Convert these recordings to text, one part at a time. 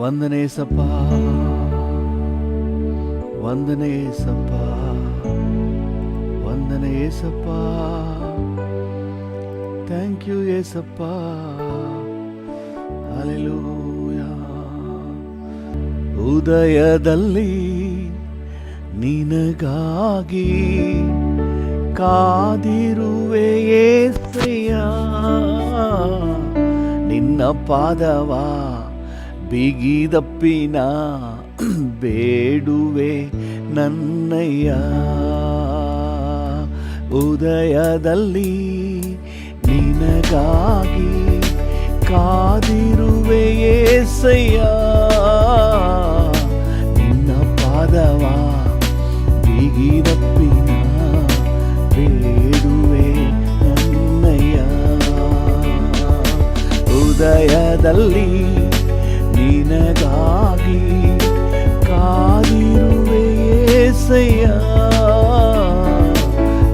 ವಂದನೆ ಸಪ್ಪ, ವಂದನೆ ಸಪ್ಪ, ವಂದನೆ ಏಸಪ್ಪ. ಥ್ಯಾಂಕ್ ಯು ಏಸಪ್ಪ. ಹಲ್ಲೆಲೂಯಾ. ಉದಯದಲ್ಲಿ ನಿನಗಾಗಿ ಕಾದಿರುವೆ ಏಸಯ್ಯ, ನಿನ್ನ ಪಾದವ ಬಿಗಿದಪ್ಪಿನ ಬೇಡುವೆ ನನ್ನಯ್ಯ. ಉದಯದಲ್ಲಿ ನಿನಗಾಗಿ ಕಾದಿರುವೆ ಏಸಯ್ಯ, ನಿನ್ನ ಪಾದವ ಬಿಗಿದಪ್ಪಿನ ಬೇಡುವೆ ನನ್ನಯ್ಯ. ಉದಯದಲ್ಲಿ ನಿನಗಾಗಿ ಕಾದಿರುವೆ ಏಸಯ್ಯ,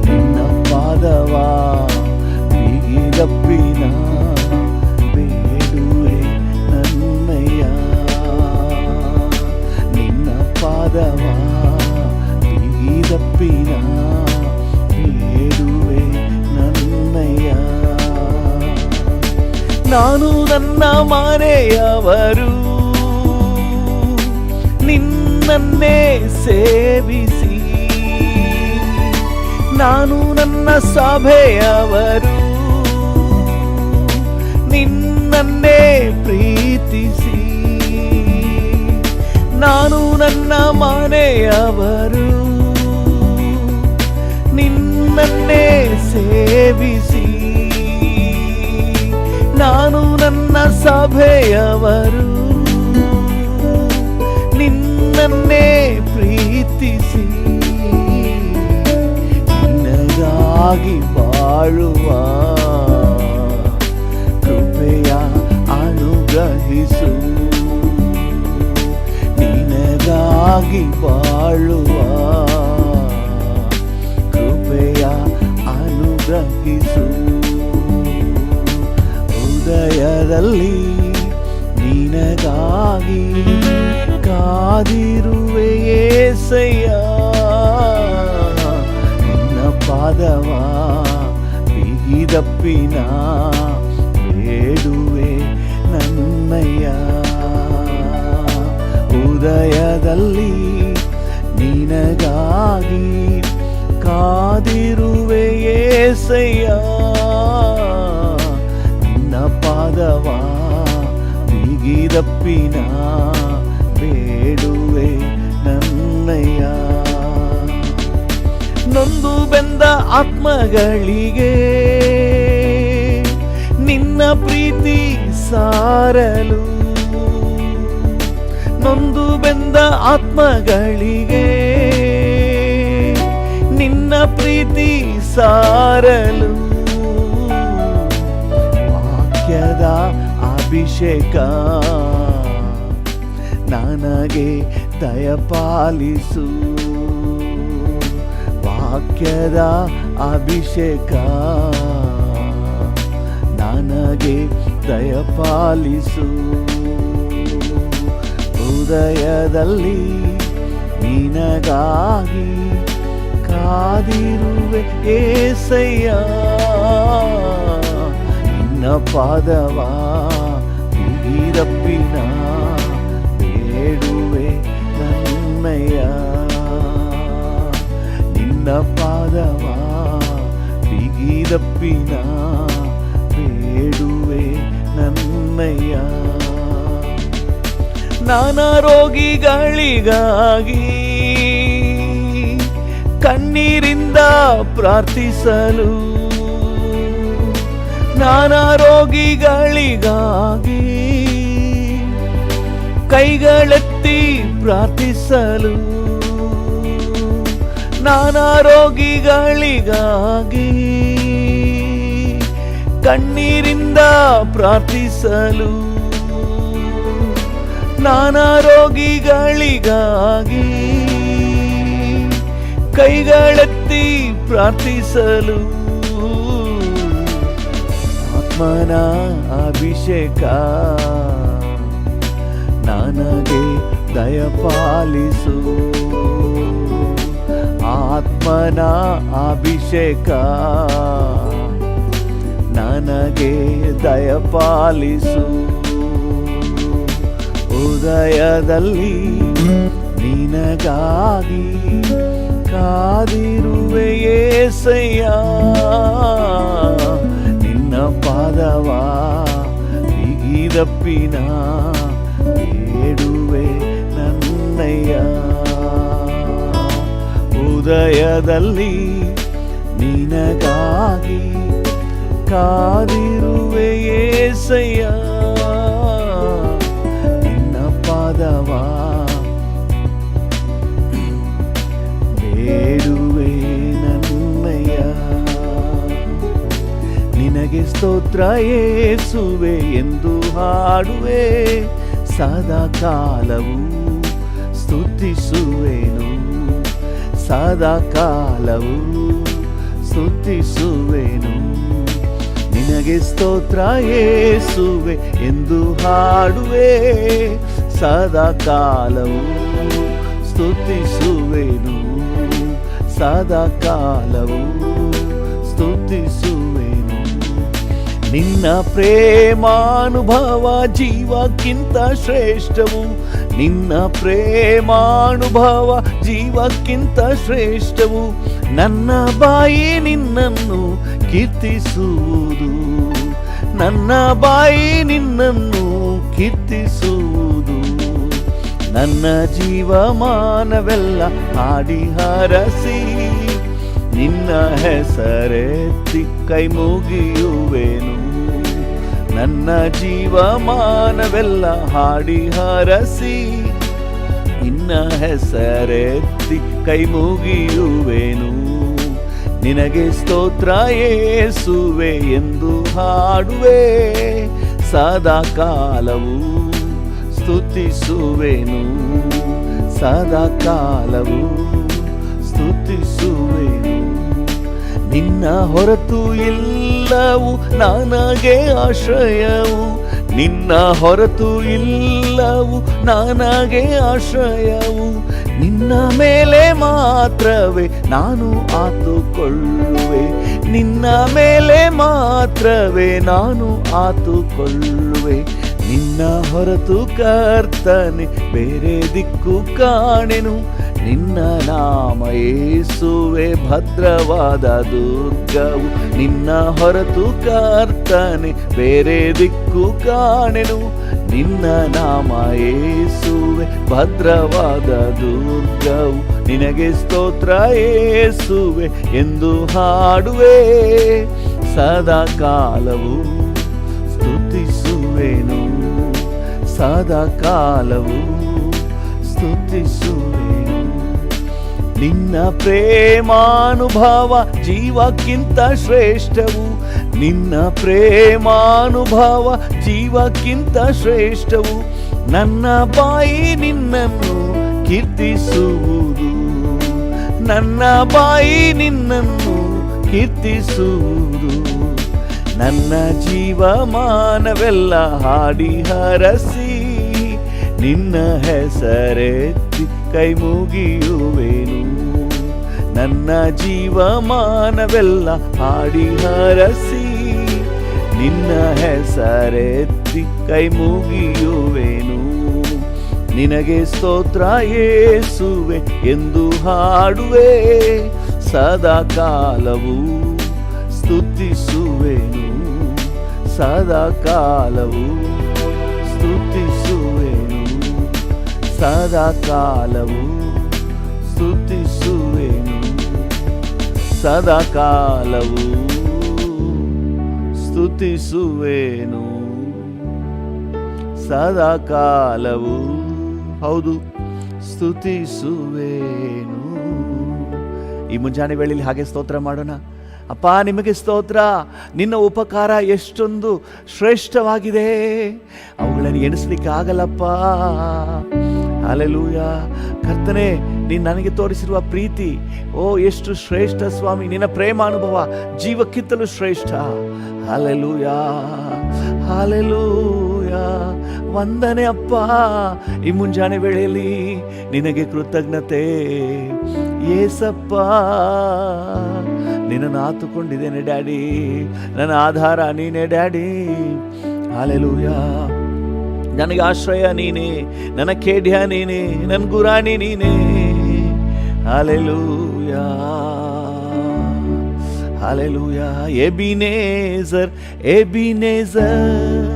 ನಿನ್ನ ಪಾದವ ಬಿಗಿದಪ್ಪಿನ ಬೇಡುವೆ ನನ್ನಯ್ಯ. ನಿನ್ನ ಪಾದವ ಬಿಗಿದಪ್ಪಿನ ಬೇಡುವೆ ನನ್ನಯ್ಯ. ನಾನು ನನ್ನ ಮನೆಯವರು ನಿನ್ನನ್ನೇ ಸೇವಿಸಿ, ನಾನು ನನ್ನ ಸಭೆಯವರು ನಿನ್ನನ್ನೇ ಪ್ರೀತಿಸಿ, ನಾನು ನನ್ನ ಮನೆಯವರು ನಿನ್ನನ್ನೇ ಸೇವಿಸಿ, ನಾನು ನನ್ನ ಸಭೆಯವರು ನಿನ್ನನ್ನೇ ಪ್ರೀತಿಸಿ, ನಿನಗಾಗಿ ಬಾಳುವ ಕೃಪೆಯ ಅನುಗ್ರಹಿಸು. ನಿನಗಾಗಿ ಬಾಳುವ ಕೃಪೆಯ ಅನುಗ್ರಹಿಸು. ಉದಯದಲ್ಲಿ ನಿನಗಾಗಿ ಕಾದಿರುವೆ ಏಸಯ್ಯ, ನಿನ್ನ ಪಾದವ ಬಿಗಿದಪ್ಪಿನ ಬೇಡುವೆ ನನ್ನಯ್ಯ. ಉದಯದಲ್ಲಿ ನಿನಗಾಗಿ ಕಾದಿರುವೆ ಏಸಯ್ಯ, ನಿನ್ನ ಪಾದವ ಬಿಗಿದಪ್ಪಿನ ಬೇಡುವೆ ನನ್ನಯ್ಯ. ನೊಂದು ಬೆಂದ ಆತ್ಮಗಳಿಗೆ ನಿನ್ನ ಪ್ರೀತಿ ಸಾರಲು, ನೊಂದು ಬೆಂದ ಆತ್ಮಗಳಿಗೆ ನಿನ್ನ ಪ್ರೀತಿ ಸಾರಲು, ವಾಕ್ಯದ ಅಭಿಷೇಕ ನನಗೆ ದಯಪಾಲಿಸು. ವಾಕ್ಯದ ಅಭಿಷೇಕ ನನಗೆ ದಯಪಾಲಿಸು. ಉದಯದಲ್ಲಿ ನಿನಗಾಗಿ ಕಾದಿರುವೆ ಏಸಯ್ಯ, ನಿನ್ನ ಪಾದವ ಬಿಗಿದಪ್ಪಿನ ಬೇಡುವೆ ನನ್ನಯ್ಯ. ನಿನ್ನ ಪಾದವ ಬಿಗಿದಪ್ಪಿನ ಬೇಡುವೆ ನನ್ನಯ್ಯ. ನಾನಾ ರೋಗಿಗಳಿಗಾಗಿ ಕಣ್ಣೀರಿಂದ ಪ್ರಾರ್ಥಿಸಲು, ನಾನಾ ರೋಗಿಗಳಿಗಾಗಿ ಕೈಗಳೆತ್ತಿ ಪ್ರಾರ್ಥಿಸಲು, ನಾನಾ ರೋಗಿಗಳಿಗಾಗಿ ಕಣ್ಣೀರಿಂದ ಪ್ರಾರ್ಥಿಸಲು, ನಾನಾ ರೋಗಿಗಳಿಗಾಗಿ ಕೈಗಳೆತ್ತಿ ಪ್ರಾರ್ಥಿಸಲು, ಆತ್ಮನ ಅಭಿಷೇಕ ನನಗೆ ದಯಪಾಲಿಸು. ಆತ್ಮನ ಅಭಿಷೇಕ ನನಗೆ ದಯಪಾಲಿಸು. ಉದಯದಲ್ಲಿ ನಿನಗಾಗಿ ಕಾದಿರುವೆ ಯೇಸಯ್ಯ. ನಿನ್ನ ಪಾದವ ಬಿಗಿದಪ್ಪಿನ ಬೇಡುವೆ ನನ್ನಯ್ಯ. ಉದಯದಲ್ಲಿ ನಿನಗಾಗಿ ಕಾದಿರುವೆ ಯೇಸಯ್ಯ. ನಿನ್ನ ಪಾದವ ಬೇಡುವೆ ನನ್ನಯ್ಯ. ನಿನಗೆ ಸ್ತೋತ್ರ ಯೇಸುವೆ ಎಂದು ಹಾಡುವೆ. ಸದಾ ಕಾಲವು ಸ್ತುತಿಸುವೆನು. ಸದಾ ಕಾಲವು ಸ್ತುತಿಸುವೆನು. ನಿನಗೆ ಸ್ತೋತ್ರ ಯೇಸುವೆ ಎಂದು ಹಾಡುವೆ. ಸದಾ ಕಾಲವು ಸ್ತುತಿಸುವೆನು. ಸದಾ ಕಾಲವು ಸ್ತುತಿಸುವೆನು. ನಿನ್ನ ಪ್ರೇಮಾನುಭವ ಜೀವಕ್ಕಿಂತ ಶ್ರೇಷ್ಠವು. ನಿನ್ನ ಪ್ರೇಮಾನುಭವ ಜೀವಕ್ಕಿಂತ ಶ್ರೇಷ್ಠವು. ನನ್ನ ಬಾಯಿ ನಿನ್ನನ್ನು ಕೀರ್ತಿಸುವುದು. ನನ್ನ ಬಾಯಿ ನಿನ್ನನ್ನು ಕೀರ್ತಿಸುವುದು. ನನ್ನ ಜೀವಮಾನವೆಲ್ಲ ಹಾಡಿ ಹರಸಿ ನಿನ್ನ ಹೆಸರೆತ್ತಿ ಕೈ ಮುಗಿಯುವೆನು. ನನ್ನ ಜೀವಮಾನವೆಲ್ಲ ಹಾಡಿ ಹರಸಿ ನಿನ್ನ ಹೆಸರೆತ್ತಿ ಕೈ ಮುಗಿಯುವೆನು. ನಿನಗೆ ಸ್ತೋತ್ರ ಯೇಸುವೆ ಎಂದು ಹಾಡುವೆ. ಸದಾ ಕಾಲವು ಸ್ತುತಿಸುವೆನು. ಸದಾ ಕಾಲವು ಸ್ತುತಿಸುವೆನು. ನಿನ್ನ ಹೊರತು ಎಲ್ಲವೂ ನನಗೆ ಆಶ್ರಯವು. ನಿನ್ನ ಹೊರತು ಎಲ್ಲವೂ ನನಗೆ ಆಶ್ರಯವು. ನಿನ್ನ ಮೇಲೆ ಮಾತ್ರವೇ ನಾನು ಆತುಕೊಳ್ಳುವೆ. ನಿನ್ನ ಮೇಲೆ ಮಾತ್ರವೇ ನಾನು ಆತುಕೊಳ್ಳುವೆ. ನಿನ್ನ ಹೊರತು ಕರ್ತನೆ ಬೇರೆ ದಿಕ್ಕು ಕಾಣೆನು. ನಿನ್ನ ನಾಮ ಯೇಸುವೆ ಭದ್ರವಾದ ದುರ್ಗವು. ನಿನ್ನ ಹೊರತು ಕರ್ತನೆ ಬೇರೆ ದಿಕ್ಕು ಕಾಣೆನು. ನಿನ್ನ ನಾಮ ಯೇಸುವೆ ಭದ್ರವಾದ ದುರ್ಗವು. ನಿನಗೆ ಸ್ತೋತ್ರ ಯೇಸುವೆ ಎಂದು ಹಾಡುವೆ. ಸದಾ ಕಾಲವು ಸ್ತುತಿಸುವೆನು. ಸದಾ ಕಾಲವು ಸ್ತುತಿಸುವೆನು. ನಿನ್ನ ಪ್ರೇಮಾನುಭವ ಜೀವಕ್ಕಿಂತ ಶ್ರೇಷ್ಠವು. ನಿನ್ನ ಪ್ರೇಮಾನುಭವ ಜೀವಕ್ಕಿಂತ ಶ್ರೇಷ್ಠವು. ನನ್ನ ಬಾಯಿ ನಿನ್ನನ್ನು ಕೀರ್ತಿಸುವುದು. ನನ್ನ ಬಾಯಿ ನಿನ್ನನ್ನು ಕೀರ್ತಿಸುವುದು. ನನ್ನ ಜೀವಮಾನವೆಲ್ಲ ಹಾಡಿ ಹರಸಿ ನಿನ್ನ ಹೆಸರೆತ್ತಿ ಕೈ ಮುಗಿಯುವೆನು. ನನ್ನ ಜೀವಮಾನವೆಲ್ಲ ಹಾಡಿ ಹರಸಿ ನಿನ್ನ ಹೆಸರೆತ್ತಿ ಕೈ ಮುಗಿಯುವೆನು. ನಿನಗೆ ಸ್ತೋತ್ರ ಯೇಸುವೆ ಎಂದು ಹಾಡುವೆ. ಸದಾ ಕಾಲವು ಸ್ತುತಿಸುವೆನು. ಸದಾ ಕಾಲವು ಸ್ತುತಿಸುವೆನು. ಸದಾ ಕಾಲವು ಸ್ತುತಿಸುವೆನು. ಸದಾ ಕಾಲವು ಸ್ತುತಿಸುವೆನು. ಸದಾ ಕಾಲವು ಹೌದು ಸ್ತುತಿಸುವೆನು. ಈ ಮುಂಜಾನೆ ವೇಳೆಯಲ್ಲಿ ಹಾಗೆ ಸ್ತೋತ್ರ ಮಾಡೋಣ. ಅಪ್ಪ, ನಿಮಗೆ ಸ್ತೋತ್ರ. ನಿನ್ನ ಉಪಕಾರ ಎಷ್ಟೊಂದು ಶ್ರೇಷ್ಠವಾಗಿದೆ, ಅವುಗಳನ್ನು ಎಣಿಸ್ಲಿಕ್ಕೆ ಆಗಲ್ಲಪ್ಪ. ಹಲ್ಲೆಲೂಯಾ. ಕರ್ತನೇ, ನೀನು ನನಗೆ ತೋರಿಸಿರುವ ಪ್ರೀತಿ ಎಷ್ಟು ಶ್ರೇಷ್ಠ ಸ್ವಾಮಿ. ನಿನ್ನ ಪ್ರೇಮಾನುಭವ ಜೀವಕ್ಕಿಂತಲೂ ಶ್ರೇಷ್ಠ. Hallelujah, hallelujah. ವಂದನೆ ಅಪ್ಪ. ಈ ಮುಂಜಾನೆ ವೇಳೆಯಲ್ಲಿ ನಿನಗೆ ಕೃತಜ್ಞತೆ ಏಸಪ್ಪ. ನಿನ್ನನ್ನು ಆತುಕೊಂಡಿದ್ದೇನೆ ಡ್ಯಾಡಿ, ನನ್ನ ಆಧಾರ ನೀನೇ ಡ್ಯಾಡಿ. ಹಲ್ಲೆಲೂಯಾ. ನನಗೆ ಆಶ್ರಯ ನೀನೇ, ನನ್ನ ಖೇಡ್ಯ ನೀನೇ, ನನ್ನ ಗುರಾಣಿ ನೀನೇ. Hallelujah, hallelujah. ಎಬಿನೇಜರ್, ಎಬಿನೇಜರ್,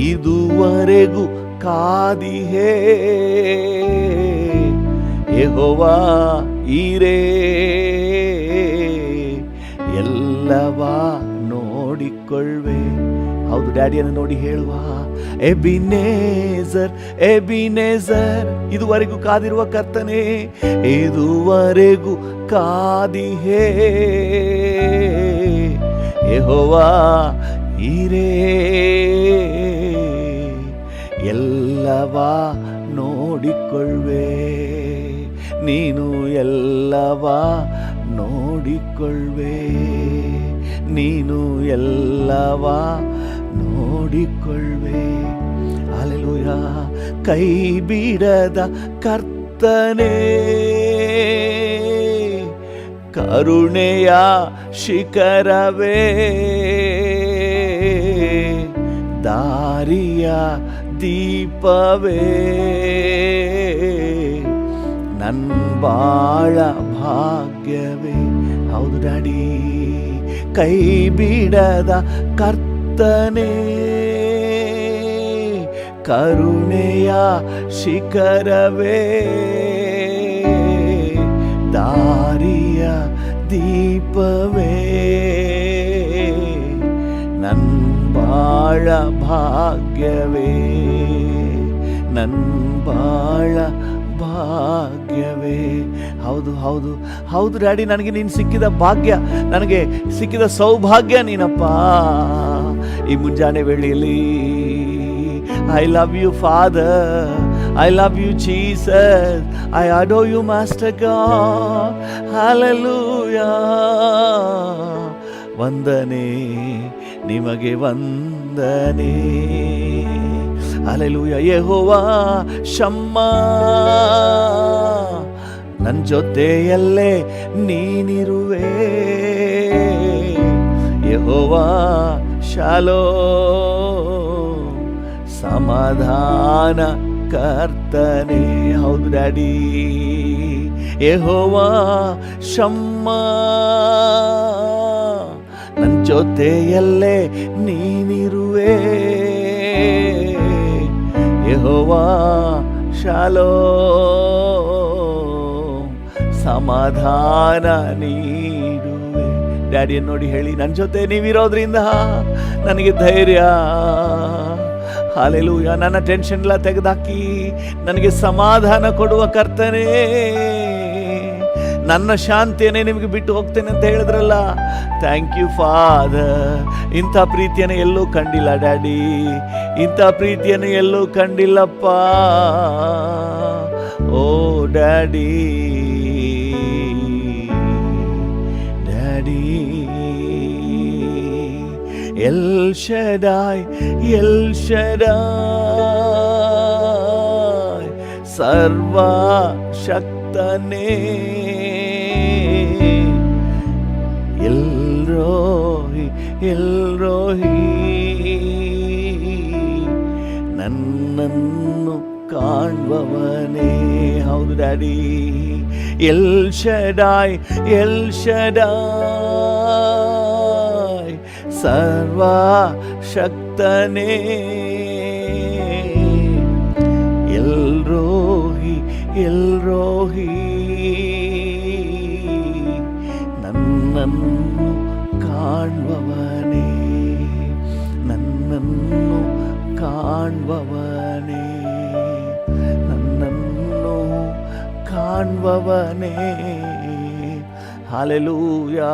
ಇದುವರೆಗೂ ಕಾದಿಹೇ ಯೆಹೋವಾ ಈರೇ, ಎಲ್ಲವ ನೋಡಿಕೊಳ್ಳ್ವೆ. ಹೌದು, ಡ್ಯಾಡಿಯನ್ನು ನೋಡಿ ಹೇಳುವ, ಎಬಿನೇಜರ್, ಎಬಿನೇಜರ್, ಇದುವರೆಗೂ ಕಾದಿರುವ ಕರ್ತನೇ, ಇದುವರೆಗೂ ಕಾದಿಹೇ ಯೆಹೋವಾ ಈರೇ, ಎಲ್ಲವ ನೋಡಿಕೊಳ್ಳ್ವೆ. ನೀನು ಎಲ್ಲವ ನೋಡಿಕೊಳ್ಳ್ವೆ, ನೀನು ಎಲ್ಲವ ನೋಡಿಕೊಳ್ಳ್ವೆ. ಹಲ್ಲೆಲೂಯಾ. ಕೈ ಬಿಡದ ಕರ್ತನೇ, ಕರುಣೆಯ ಶಿಖರವೇ, ದಾರಿಯ ದೀಪವೇ, ನನ್ನ ಬಾಳ ಭಾಗ್ಯವೇ. ಹೌದು ಡ್ಯಾಡಿ. ಕೈ ಬಿಡದ ಕರ್ತನೇ, ಕರುಣೆಯ ಶಿಖರವೇ, ದಾರಿಯ ದೀಪವೇ, ನನ್ನ ಬಾಳ ಭಾಗ್ಯವೇ, ನನ್ನ ಬಾಳ ಭಾಗ್ಯವೇ. ಹೌದು ಹೌದು ಹೌದು ಡ್ಯಾಡಿ, ನನಗೆ ನೀನು ಸಿಕ್ಕಿದ ಭಾಗ್ಯ, ನನಗೆ ಸಿಕ್ಕಿದ ಸೌಭಾಗ್ಯ ನೀನಪ್ಪ. ಈ ಮುಂಜಾನೆ ವೇಳೆಯಲ್ಲಿ I love you father, I love you Jesus, I adore you master God. Hallelujah. ವಂದನೆ ನಿಮಗೆ ವಂದನೆ. ಹಲ್ಲೆಲೂಯಾ. ಯೆಹೋವಾ ಶಮ್ಮಾ, ನನ್ನ ಜೊತೆಯಲ್ಲೇ ನೀನಿರುವೆ. ಯೆಹೋವಾ ಶಾಲೋಮ್, ಸಮಾಧಾನ ಕರ್ತನೇ. ಹೌದು ಡ್ಯಾಡಿ. ಯೆಹೋವಾ ಶಮ್ಮಾ, ನನ್ನ ಜೊತೆಯಲ್ಲೇ ನೀನಿರುವೆ. ಯೆಹೋವಾ ಶಾಲೋಮ್, ಸಮಾಧಾನ ನೀಡುವೆ. ಡ್ಯಾಡಿಯನ್ನು ನೋಡಿ ಹೇಳಿ, ನನ್ನ ಜೊತೆ ನೀವಿರೋದ್ರಿಂದ ನನಗೆ ಧೈರ್ಯ. ಹಲ್ಲೆಲೂಯಾ. ನನ್ನ ಟೆನ್ಷನ್ ಎಲ್ಲ ತೆಗೆದಾಕಿ ನನಗೆ ಸಮಾಧಾನ ಕೊಡುವ ಕರ್ತನೇ, ನನ್ನ ಶಾಂತಿಯನ್ನೇ ನಿಮಗೆ ಬಿಟ್ಟು ಹೋಗ್ತೇನೆ ಅಂತ ಹೇಳಿದ್ರಲ್ಲ. Thank you father. ಇಂಥ ಪ್ರೀತಿಯನ್ನು ಎಲ್ಲೂ ಕಂಡಿಲ್ಲ ಡ್ಯಾಡಿ, ಇಂಥ ಪ್ರೀತಿಯನ್ನು ಎಲ್ಲೂ ಕಂಡಿಲ್ಲಪ್ಪ. ಓ daddy, daddy. El Shaddai, El Shaddai, ಸರ್ವ ಶಕ್ತನೇ. ಎಲ್ರೋಹಿ, ಎಲ್ರೋಹಿ, ನನ್ನನ್ನು ಕಾಣುವವನೇ. ಹೌದು daddy. El Shaddai, El Shaddai, ಸರ್ವ ಶಕ್ತನೇ. ಎಲ್ರೋಹಿ, ಎಲ್ರೋಹಿ, ನನ್ನನ್ನು ಕಾಣುವವನೇ, ನನ್ನನ್ನು ಕಾಣುವವನೇ, ನನ್ನನ್ನು ಕಾಣುವವನೇ. Hallelujah,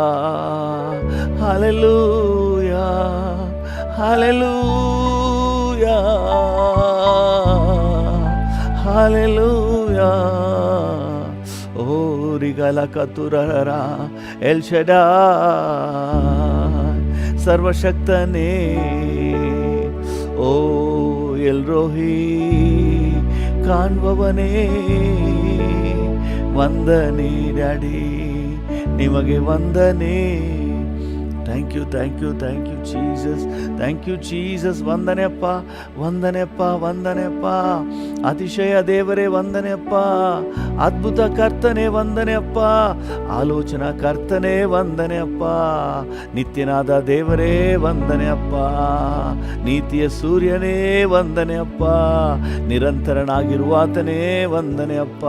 hallelujah, hallelujah, hallelujah. ಓ ರಿಗಲ ಕತುರರ ಎಲ್ ಶಡಾಯ್, ಸರ್ವಶಕ್ತನೇ. ಓ ಎಲ್ರೋಹಿ ಕಾಣುವವನೇ ವಂದನೆ ಡ್ಯಾಡಿ, ನಿಮಗೆ ವಂದನೆ. Thank you, thank you, thank you Jesus, thank you Jesus. ವಂದನೆಯಪ್ಪ, ವಂದನೆಯಪ್ಪ, ವಂದನೆಯಪ್ಪ. ಅತಿಶಯ ದೇವರೇ ವಂದನೆಯಪ್ಪ, ಅದ್ಭುತ ಕರ್ತನೆ ವಂದನೆಯಪ್ಪ, ಆಲೋಚನಾ ಕರ್ತನೆ ವಂದನೆಯಪ್ಪ, ನಿತ್ಯನಾದ ದೇವರೇ ವಂದನೆಯಪ್ಪ, ನೀತಿಯ ಸೂರ್ಯನೇ ವಂದನೆಯಪ್ಪ, ನಿರಂತರನಾಗಿರುವ ಆತನೇ ವಂದನೆಯಪ್ಪ.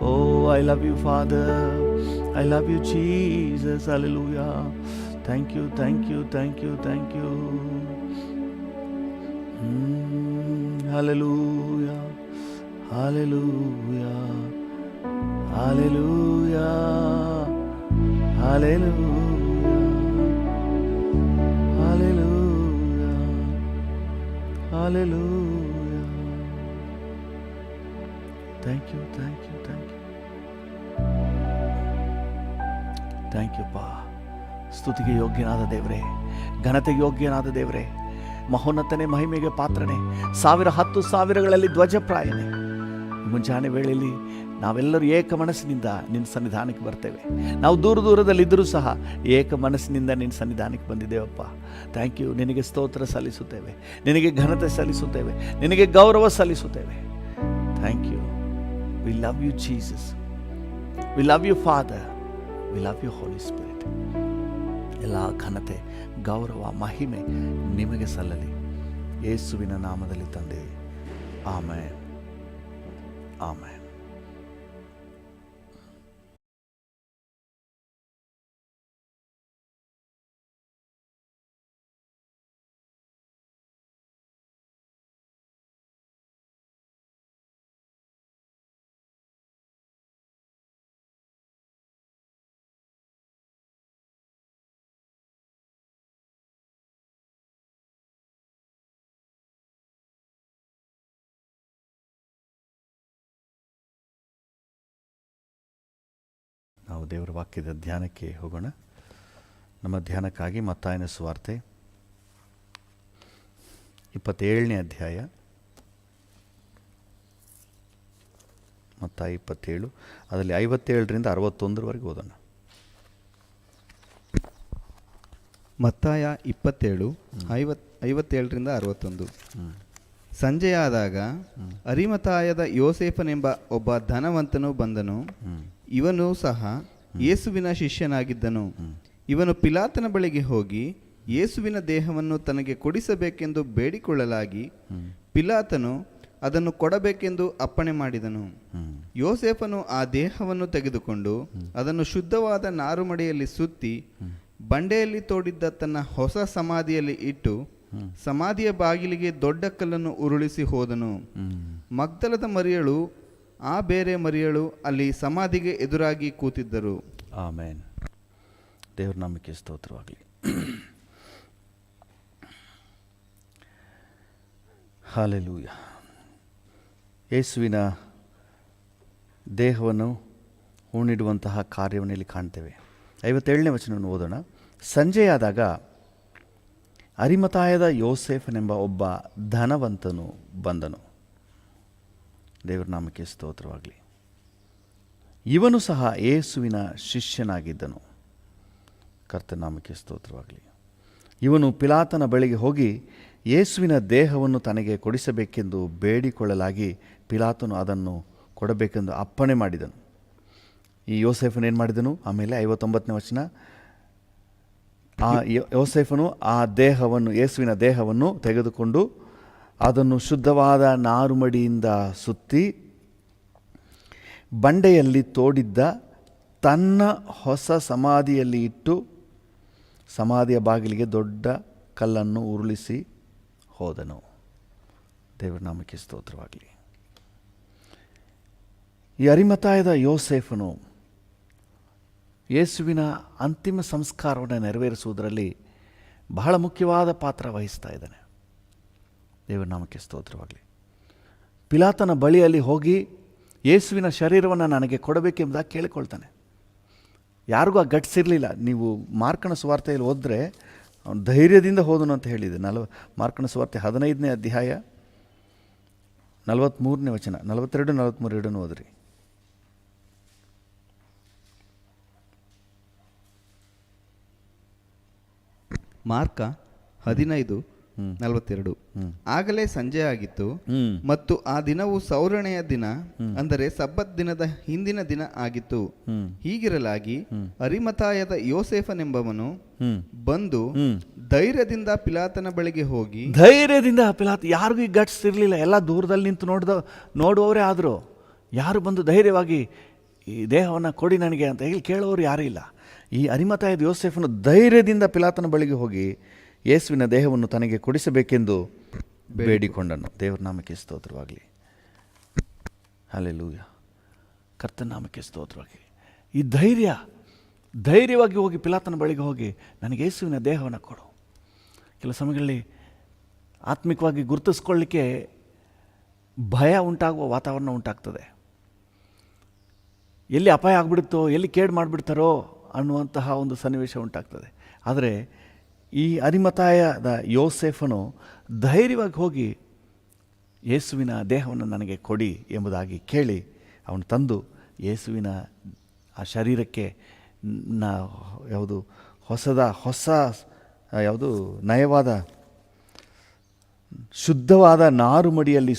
ಓ I love you father, I love you Jesus, hallelujah. Thank you, thank you, thank you, thank you. Hallelujah, hallelujah, hallelujah, hallelujah, hallelujah, hallelujah. Thank you, thank you, thank you. Thank you ಪಾ. ಸ್ತುತಿಗೆ ಯೋಗ್ಯನಾದ ದೇವರೇ, ಘನತೆಗೆ ಯೋಗ್ಯನಾದ ದೇವರೇ, ಮಹೋನ್ನತನೇ, ಮಹಿಮೆಗೆ ಪಾತ್ರನೇ, 10,000 ಧ್ವಜಪ್ರಾಯನೇ. ಮುಂಜಾನೆ ವೇಳೆಯಲ್ಲಿ ನಾವೆಲ್ಲರೂ ಏಕ ಮನಸ್ಸಿನಿಂದ ನಿನ್ನ ಸನ್ನಿಧಾನಕ್ಕೆ ಬರ್ತೇವೆ. ನಾವು ದೂರದಲ್ಲಿದ್ದರೂ ಸಹ ಏಕ ಮನಸ್ಸಿನಿಂದ ನಿನ್ನ ಸನ್ನಿಧಾನಕ್ಕೆ ಬಂದಿದ್ದೇವಪ್ಪ. Thank you. ನಿನಗೆ ಸ್ತೋತ್ರ ಸಲ್ಲಿಸುತ್ತೇವೆ, ನಿನಗೆ ಘನತೆ ಸಲ್ಲಿಸುತ್ತೇವೆ, ನಿನಗೆ ಗೌರವ ಸಲ್ಲಿಸುತ್ತೇವೆ. Thank you. We love you Jesus, we love you father, we love you holy spirit. ಎಲ್ಲ ಘನತೆ, ಗೌರವ, ಮಹಿಮೆ ನಿಮಗೆ ಸಲ್ಲಲಿ, ಯೇಸುವಿನ ನಾಮದಲ್ಲಿ ತಂದೆ. Amen, amen. ನಾವು ದೇವರ ವಾಕ್ಯದ ಧ್ಯಾನಕ್ಕೆ ಹೋಗೋಣ. ನಮ್ಮ ಧ್ಯಾನಕ್ಕಾಗಿ ಮತ್ತಾಯನ ಸುವಾರ್ತೆ 27ನೇ ಅಧ್ಯಾಯ, ಮತ್ತಾಯ 27, ಅದರಲ್ಲಿ 57ರಿಂದ 61 ಓದೋಣ. ಮತ್ತಾಯ 27, 57ರಿಂದ 61. ಸಂಜೆಯಾದಾಗ ಅರಿಮಥಾಯದ ಯೋಸೇಫನೆಂಬ ಒಬ್ಬ ಧನವಂತನು ಬಂದನು. ಇವನು ಸಹ ಯೇಸುವಿನ ಶಿಷ್ಯನಾಗಿದ್ದನು. ಇವನು ಪಿಲಾತನ ಬಳಿಗೆ ಹೋಗಿ ಯೇಸುವಿನ ದೇಹವನ್ನು ತನಗೆ ಕೊಡಿಸಬೇಕೆಂದು ಬೇಡಿಕೊಳ್ಳಲಾಗಿ ಪಿಲಾತನು ಅದನ್ನು ಕೊಡಬೇಕೆಂದು ಅಪ್ಪಣೆ ಮಾಡಿದನು. ಯೋಸೇಫನು ಆ ದೇಹವನ್ನು ತೆಗೆದುಕೊಂಡು ಅದನ್ನು ಶುದ್ಧವಾದ ನಾರುಮಡಿಯಲ್ಲಿ ಸುತ್ತಿ ಬಂಡೆಯಲ್ಲಿ ತೋಡಿದ್ದ ತನ್ನ ಹೊಸ ಸಮಾಧಿಯಲ್ಲಿ ಇಟ್ಟು ಸಮಾಧಿಯ ಬಾಗಿಲಿಗೆ ದೊಡ್ಡ ಕಲ್ಲನ್ನು ಉರುಳಿಸಿ ಹೋದನು. ಮಗ್ದಲದ ಮರಿಯಳು ಆ ಬೇರೆ ಮರಿಯಳು ಅಲ್ಲಿ ಸಮಾಧಿಗೆ ಎದುರಾಗಿ ಕೂತಿದ್ದರು. ಆಮೇನ್. ದೇವ್ರ ನಾಮಕ್ಕೆ ಸ್ತೋತ್ರವಾಗಲಿ. ಹಲ್ಲೆಲೂಯ. ಯೇಸುವಿನ ದೇಹವನ್ನು ಹೂಣಿಡುವಂತಹ ಕಾರ್ಯವನ್ನು ಇಲ್ಲಿ ಕಾಣ್ತೇವೆ. 57ನೇ ವಚನವನ್ನು ಓದೋಣ. ಸಂಜೆಯಾದಾಗ ಅರಿಮಥಾಯದ ಯೋಸೇಫನೆಂಬ ಒಬ್ಬ ಧನವಂತನು ಬಂದನು. ದೇವರ ನಾಮಕ್ಕೆ ಸ್ತೋತ್ರವಾಗಲಿ. ಇವನು ಸಹ ಯೇಸುವಿನ ಶಿಷ್ಯನಾಗಿದ್ದನು. ಕರ್ತನ ನಾಮಕ್ಕೆ ಸ್ತೋತ್ರವಾಗಲಿ. ಇವನು ಪಿಲಾತನ ಬಳಿಗೆ ಹೋಗಿ ಯೇಸುವಿನ ದೇಹವನ್ನು ತನಗೆ ಕೊಡಿಸಬೇಕೆಂದು ಬೇಡಿಕೊಳ್ಳಲಾಗಿ ಪಿಲಾತನು ಅದನ್ನು ಕೊಡಬೇಕೆಂದು ಅಪ್ಪಣೆ ಮಾಡಿದನು. ಈ ಯೋಸೇಫನು ಏನು ಮಾಡಿದನು? ಆಮೇಲೆ 59ನೇ ವಚನ, ಆ ಯೋಸೇಫನು ಆ ದೇಹವನ್ನು, ಯೇಸುವಿನ ದೇಹವನ್ನು ತೆಗೆದುಕೊಂಡು ಅದನ್ನು ಶುದ್ಧವಾದ ನಾರುಮಡಿಯಿಂದ ಸುತ್ತಿ ಬಂಡೆಯಲ್ಲಿ ತೋಡಿದ್ದ ತನ್ನ ಹೊಸ ಸಮಾಧಿಯಲ್ಲಿ ಇಟ್ಟು ಸಮಾಧಿಯ ಬಾಗಿಲಿಗೆ ದೊಡ್ಡ ಕಲ್ಲನ್ನು ಉರುಳಿಸಿ ಹೋದನು. ದೇವರ ನಾಮಕ್ಕೆ ಸ್ತೋತ್ರವಾಗಲಿ. ಈ ಅರಿಮಥಾಯದ ಯೋಸೇಫನು ಯೇಸುವಿನ ಅಂತಿಮ ಸಂಸ್ಕಾರವನ್ನು ನೆರವೇರಿಸುವುದರಲ್ಲಿ ಬಹಳ ಮುಖ್ಯವಾದ ಪಾತ್ರ ವಹಿಸ್ತಾ ಇದ್ದಾನೆ. ದೇವರ ನಾಮಕ್ಕೆ ಸ್ತೋತ್ರವಾಗಲಿ. ಪಿಲಾತನ ಬಳಿಯಲ್ಲಿ ಹೋಗಿ ಯೇಸುವಿನ ಶರೀರವನ್ನು ನನಗೆ ಕೊಡಬೇಕೆಂಬುದಾಗಿ ಕೇಳಿಕೊಳ್ತಾನೆ. ಯಾರಿಗೂ ಆ ಗಟ್ಸಿರಲಿಲ್ಲ. ನೀವು ಮಾರ್ಕನ ಸುವಾರ್ತೆಯಲ್ಲಿ ಹೋದರೆ ಅವನು ಧೈರ್ಯದಿಂದ ಹೋದನು ಅಂತ ಹೇಳಿದೆ. ಮಾರ್ಕನ ಸುವಾರ್ತೆ 15ನೇ ಅಧ್ಯಾಯ 43ನೇ ವಚನ, 42, 43 ಎರಡನ್ನೂ ಓದ್ರಿ. ಮಾರ್ಕ 15:42. ಆಗಲೇ ಸಂಜೆ ಆಗಿತ್ತು ಮತ್ತು ಆ ದಿನವು ಸೌರಣೆಯ ದಿನ, ಅಂದರೆ ಸಬ್ಬತ್ ದಿನದ ಹಿಂದಿನ ದಿನ ಆಗಿತ್ತು. ಹೀಗಿರಲಾಗಿ ಅರಿಮಥಾಯದ ಯೋಸೇಫನೆಂಬವನು ಬಂದು ಧೈರ್ಯದಿಂದ ಪಿಲಾತನ ಬಳಿಗೆ ಹೋಗಿ, ಧೈರ್ಯದಿಂದ ಪಿಲಾತ, ಯಾರಿಗೂ ಈ ಗಟ್ಸ್ ಇರಲಿಲ್ಲ, ಎಲ್ಲ ದೂರದಲ್ಲಿ ನಿಂತು ನೋಡುವವರೇ ಆದರು. ಯಾರು ಬಂದು ಧೈರ್ಯವಾಗಿ ಈ ದೇಹವನ್ನು ಕೊಡಿ ನನಗೆ ಅಂತ ಹೇಳಿ ಕೇಳೋರು ಯಾರೂ ಇಲ್ಲ. ಈ ಅರಿಮಥಾಯದ ಯೋಸೇಫನು ಧೈರ್ಯದಿಂದ ಪಿಲಾತನ ಬಳಿಗೆ ಹೋಗಿ ಯೇಸುವಿನ ದೇಹವನ್ನು ತನಗೆ ಕೊಡಿಸಬೇಕೆಂದು ಬೇಡಿಕೊಂಡನು. ದೇವರ ನಾಮಕ್ಕೆ ಸ್ತೋತ್ರವಾಗಲಿ. ಹಲ್ಲೆಲೂಯ. ಕರ್ತನ ನಾಮಕ್ಕೆ ಸ್ತೋತ್ರವಾಗಲಿ. ಈ ಧೈರ್ಯವಾಗಿ ಹೋಗಿ ಪಿಲಾತನ ಬಳಿಗೆ ಹೋಗಿ ನನಗೆ ಯೇಸುವಿನ ದೇಹವನ್ನು ಕೊಡು. ಕೆಲವು ಸಮಯಗಳಲ್ಲಿ ಆತ್ಮಿಕವಾಗಿ ಗುರುತಿಸ್ಕೊಳ್ಳಿಕ್ಕೆ ಭಯ ಉಂಟಾಗುವ ವಾತಾವರಣ ಉಂಟಾಗ್ತದೆ. ಎಲ್ಲಿ ಅಪಾಯ ಆಗಿಬಿಡುತ್ತೋ, ಎಲ್ಲಿ ಕೇಡು ಮಾಡಿಬಿಡ್ತಾರೋ ಅನ್ನುವಂತಹ ಒಂದು ಸನ್ನಿವೇಶ ಉಂಟಾಗ್ತದೆ. ಆದರೆ ಈ ಅರಿಮಥಾಯದ ಯೋಸೇಫನು ಧೈರ್ಯವಾಗಿ ಹೋಗಿ ಯೇಸುವಿನ ದೇಹವನ್ನು ನನಗೆ ಕೊಡಿ ಎಂಬುದಾಗಿ ಕೇಳಿ ಅವನು ತಂದು ಯೇಸುವಿನ ಆ ಶರೀರಕ್ಕೆ ನಯವಾದ ಶುದ್ಧವಾದ ನಾರುಮಡಿಯಲ್ಲಿ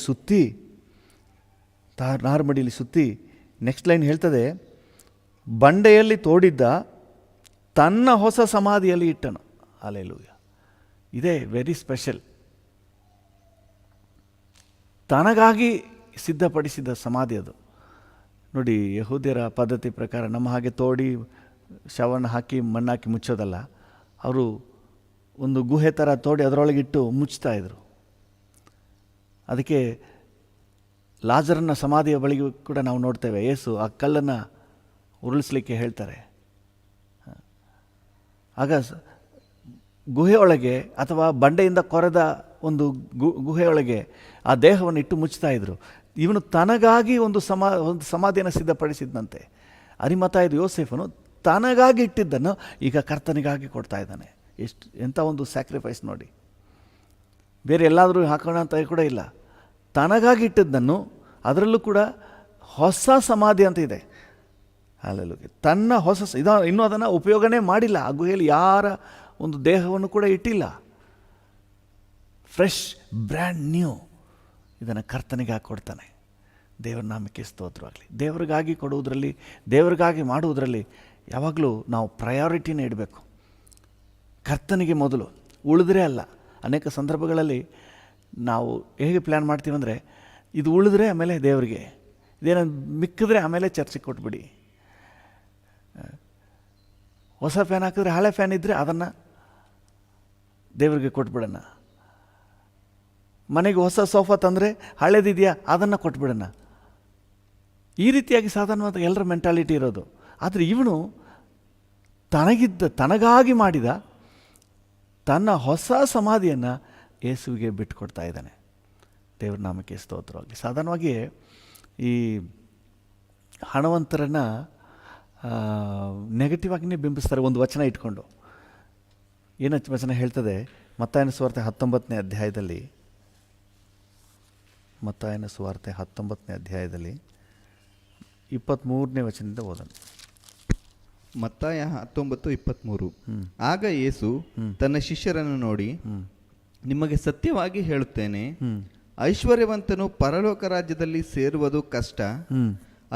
ಸುತ್ತಿ ನೆಕ್ಸ್ಟ್ ಲೈನ್ ಹೇಳ್ತದೆ, ಬಂಡೆಯಲ್ಲಿ ತೋಡಿದ್ದ ತನ್ನ ಹೊಸ ಸಮಾಧಿಯಲ್ಲಿ ಇಟ್ಟನು. ಹಲ್ಲೆಲೂಯ. ಇದೇ ವೆರಿ ಸ್ಪೆಷಲ್. ತನಗಾಗಿ ಸಿದ್ಧಪಡಿಸಿದ ಸಮಾಧಿ ಅದು. ನೋಡಿ, ಯಹೂದ್ಯರ ಪದ್ಧತಿ ಪ್ರಕಾರ ನಮ್ಮ ಹಾಗೆ ತೋಡಿ ಶವವನ್ನು ಹಾಕಿ ಮಣ್ಣಾಕಿ ಮುಚ್ಚೋದಲ್ಲ. ಅವರು ಒಂದು ಗುಹೆ ಥರ ತೋಡಿ ಅದರೊಳಗಿಟ್ಟು ಮುಚ್ತಾಯಿದ್ರು. ಅದಕ್ಕೆ ಲಾಜರನ ಸಮಾಧಿಯ ಬಳಿಗೂ ಕೂಡ ನಾವು ನೋಡ್ತೇವೆ, ಯೇಸು ಆ ಕಲ್ಲನ್ನು ಉರುಳಿಸ್ಲಿಕ್ಕೆ ಹೇಳ್ತಾರೆ. ಆಗ ಗುಹೆಯೊಳಗೆ ಅಥವಾ ಬಂಡೆಯಿಂದ ಕೊರೆದ ಒಂದು ಗುಹೆಯೊಳಗೆ ಆ ದೇಹವನ್ನು ಇಟ್ಟು ಮುಚ್ತಾ ಇದ್ರು. ಇವನು ತನಗಾಗಿ ಒಂದು ಸಮಾಧಿಯನ್ನು ಸಿದ್ಧಪಡಿಸಿದ್ದಂತೆ. ಅರಿಮಥಾಯದ ಯೋಸೇಫನು ತನಗಾಗಿ ಇಟ್ಟಿದ್ದನ್ನು ಈಗ ಕರ್ತನಿಗಾಗಿ ಕೊಡ್ತಾ ಇದ್ದಾನೆ. ಎಂಥ ಒಂದು ಸ್ಯಾಕ್ರಿಫೈಸ್ ನೋಡಿ. ಬೇರೆ ಎಲ್ಲಾದರೂ ಹಾಕೋಣ ಅಂತ ಕೂಡ ಇಲ್ಲ. ತನಗಾಗಿ ಇಟ್ಟಿದ್ದನ್ನು, ಅದರಲ್ಲೂ ಕೂಡ ಹೊಸ ಸಮಾಧಿ ಅಂತ ಇದೆ. ಅಲ್ಲಲ್ಲಿ ತನ್ನ ಇನ್ನೂ ಅದನ್ನು ಉಪಯೋಗನೇ ಮಾಡಿಲ್ಲ. ಆ ಗುಹೆಯಲ್ಲಿ ಯಾರ ಒಂದು ದೇಹವನ್ನು ಕೂಡ ಇಟ್ಟಿಲ್ಲ. ಫ್ರೆಶ್, ಬ್ರ್ಯಾಂಡ್ ನ್ಯೂ ಇದನ್ನು ಕರ್ತನಿಗಾಗಿ ಕೊಡ್ತಾನೆ. ದೇವರ ನಾಮಕ್ಕೆ ಸ್ತೋತ್ರವಾಗಲಿ. ದೇವರಿಗಾಗಿ ಕೊಡುವುದರಲ್ಲಿ, ದೇವರಿಗಾಗಿ ಮಾಡುವುದರಲ್ಲಿ ಯಾವಾಗಲೂ ನಾವು ಪ್ರಯಾರಿಟಿನ ಇಡಬೇಕು. ಕರ್ತನಿಗೆ ಮೊದಲು, ಉಳಿದ್ರೆ ಅಲ್ಲ. ಅನೇಕ ಸಂದರ್ಭಗಳಲ್ಲಿ ನಾವು ಹೇಗೆ ಪ್ಲ್ಯಾನ್ ಮಾಡ್ತೀವಂದರೆ, ಇದು ಉಳಿದ್ರೆ ಆಮೇಲೆ ದೇವರಿಗೆ, ಇದೇನೋ ಮಿಕ್ಕಿದ್ರೆ ಆಮೇಲೆ ಚರ್ಚಿಗೆ ಕೊಟ್ಬಿಡಿ. ಹೊಸ ಫ್ಯಾನ್ ಹಾಕಿದ್ರೆ ಹಳೆ ಫ್ಯಾನ್ ಇದ್ದರೆ ಅದನ್ನು ದೇವರಿಗೆ ಕೊಟ್ಬಿಡೋಣ. ಮನೆಗೆ ಹೊಸ ಸೋಫಾ ತಂದರೆ ಹಳೇದಿದೆಯಾ ಅದನ್ನು ಕೊಟ್ಬಿಡೋಣ. ಈ ರೀತಿಯಾಗಿ ಸಾಧಾರಣವಾದ ಎಲ್ಲರ ಮೆಂಟಾಲಿಟಿ ಇರೋದು. ಆದರೆ ಇವನು ತನಗಾಗಿ ಮಾಡಿದ ತನ್ನ ಹೊಸ ಸಮಾಧಿಯನ್ನು ಯೇಸುವಿಗೆ ಬಿಟ್ಟುಕೊಡ್ತಾ ಇದ್ದಾನೆ. ದೇವ್ರ ನಾಮಕ್ಕೆ ಸ್ತೋತ್ರವಾಗಲಿ. ಸಾಧಾರಣವಾಗಿ ಈ ಹಣವಂತರನ್ನು ನೆಗೆಟಿವ್ ಆಗಿಯೇ ಬಿಂಬಿಸ್ತಾರೆ ಒಂದು ವಚನ ಇಟ್ಕೊಂಡು. ಏನು ವಚನ ಹೇಳ್ತದೆ? ಮತ್ತಾಯನ ಸುವಾರ್ತೆ 19ನೇ ಅಧ್ಯಾಯದಲ್ಲಿ, ಮತ್ತಾಯನ ಸುವಾರ್ತೆ 19ನೇ ಅಧ್ಯಾಯದಲ್ಲಿ 23ನೇ ವಚನದಿಂದ ಓದೋಣ. ಮತ್ತಾಯ 19:23. ಆಗ ಯೇಸು ತನ್ನ ಶಿಷ್ಯರನ್ನು ನೋಡಿ, ನಿಮಗೆ ಸತ್ಯವಾಗಿ ಹೇಳುತ್ತೇನೆ, ಐಶ್ವರ್ಯವಂತನು ಪರಲೋಕ ರಾಜ್ಯದಲ್ಲಿ ಸೇರುವುದು ಕಷ್ಟ,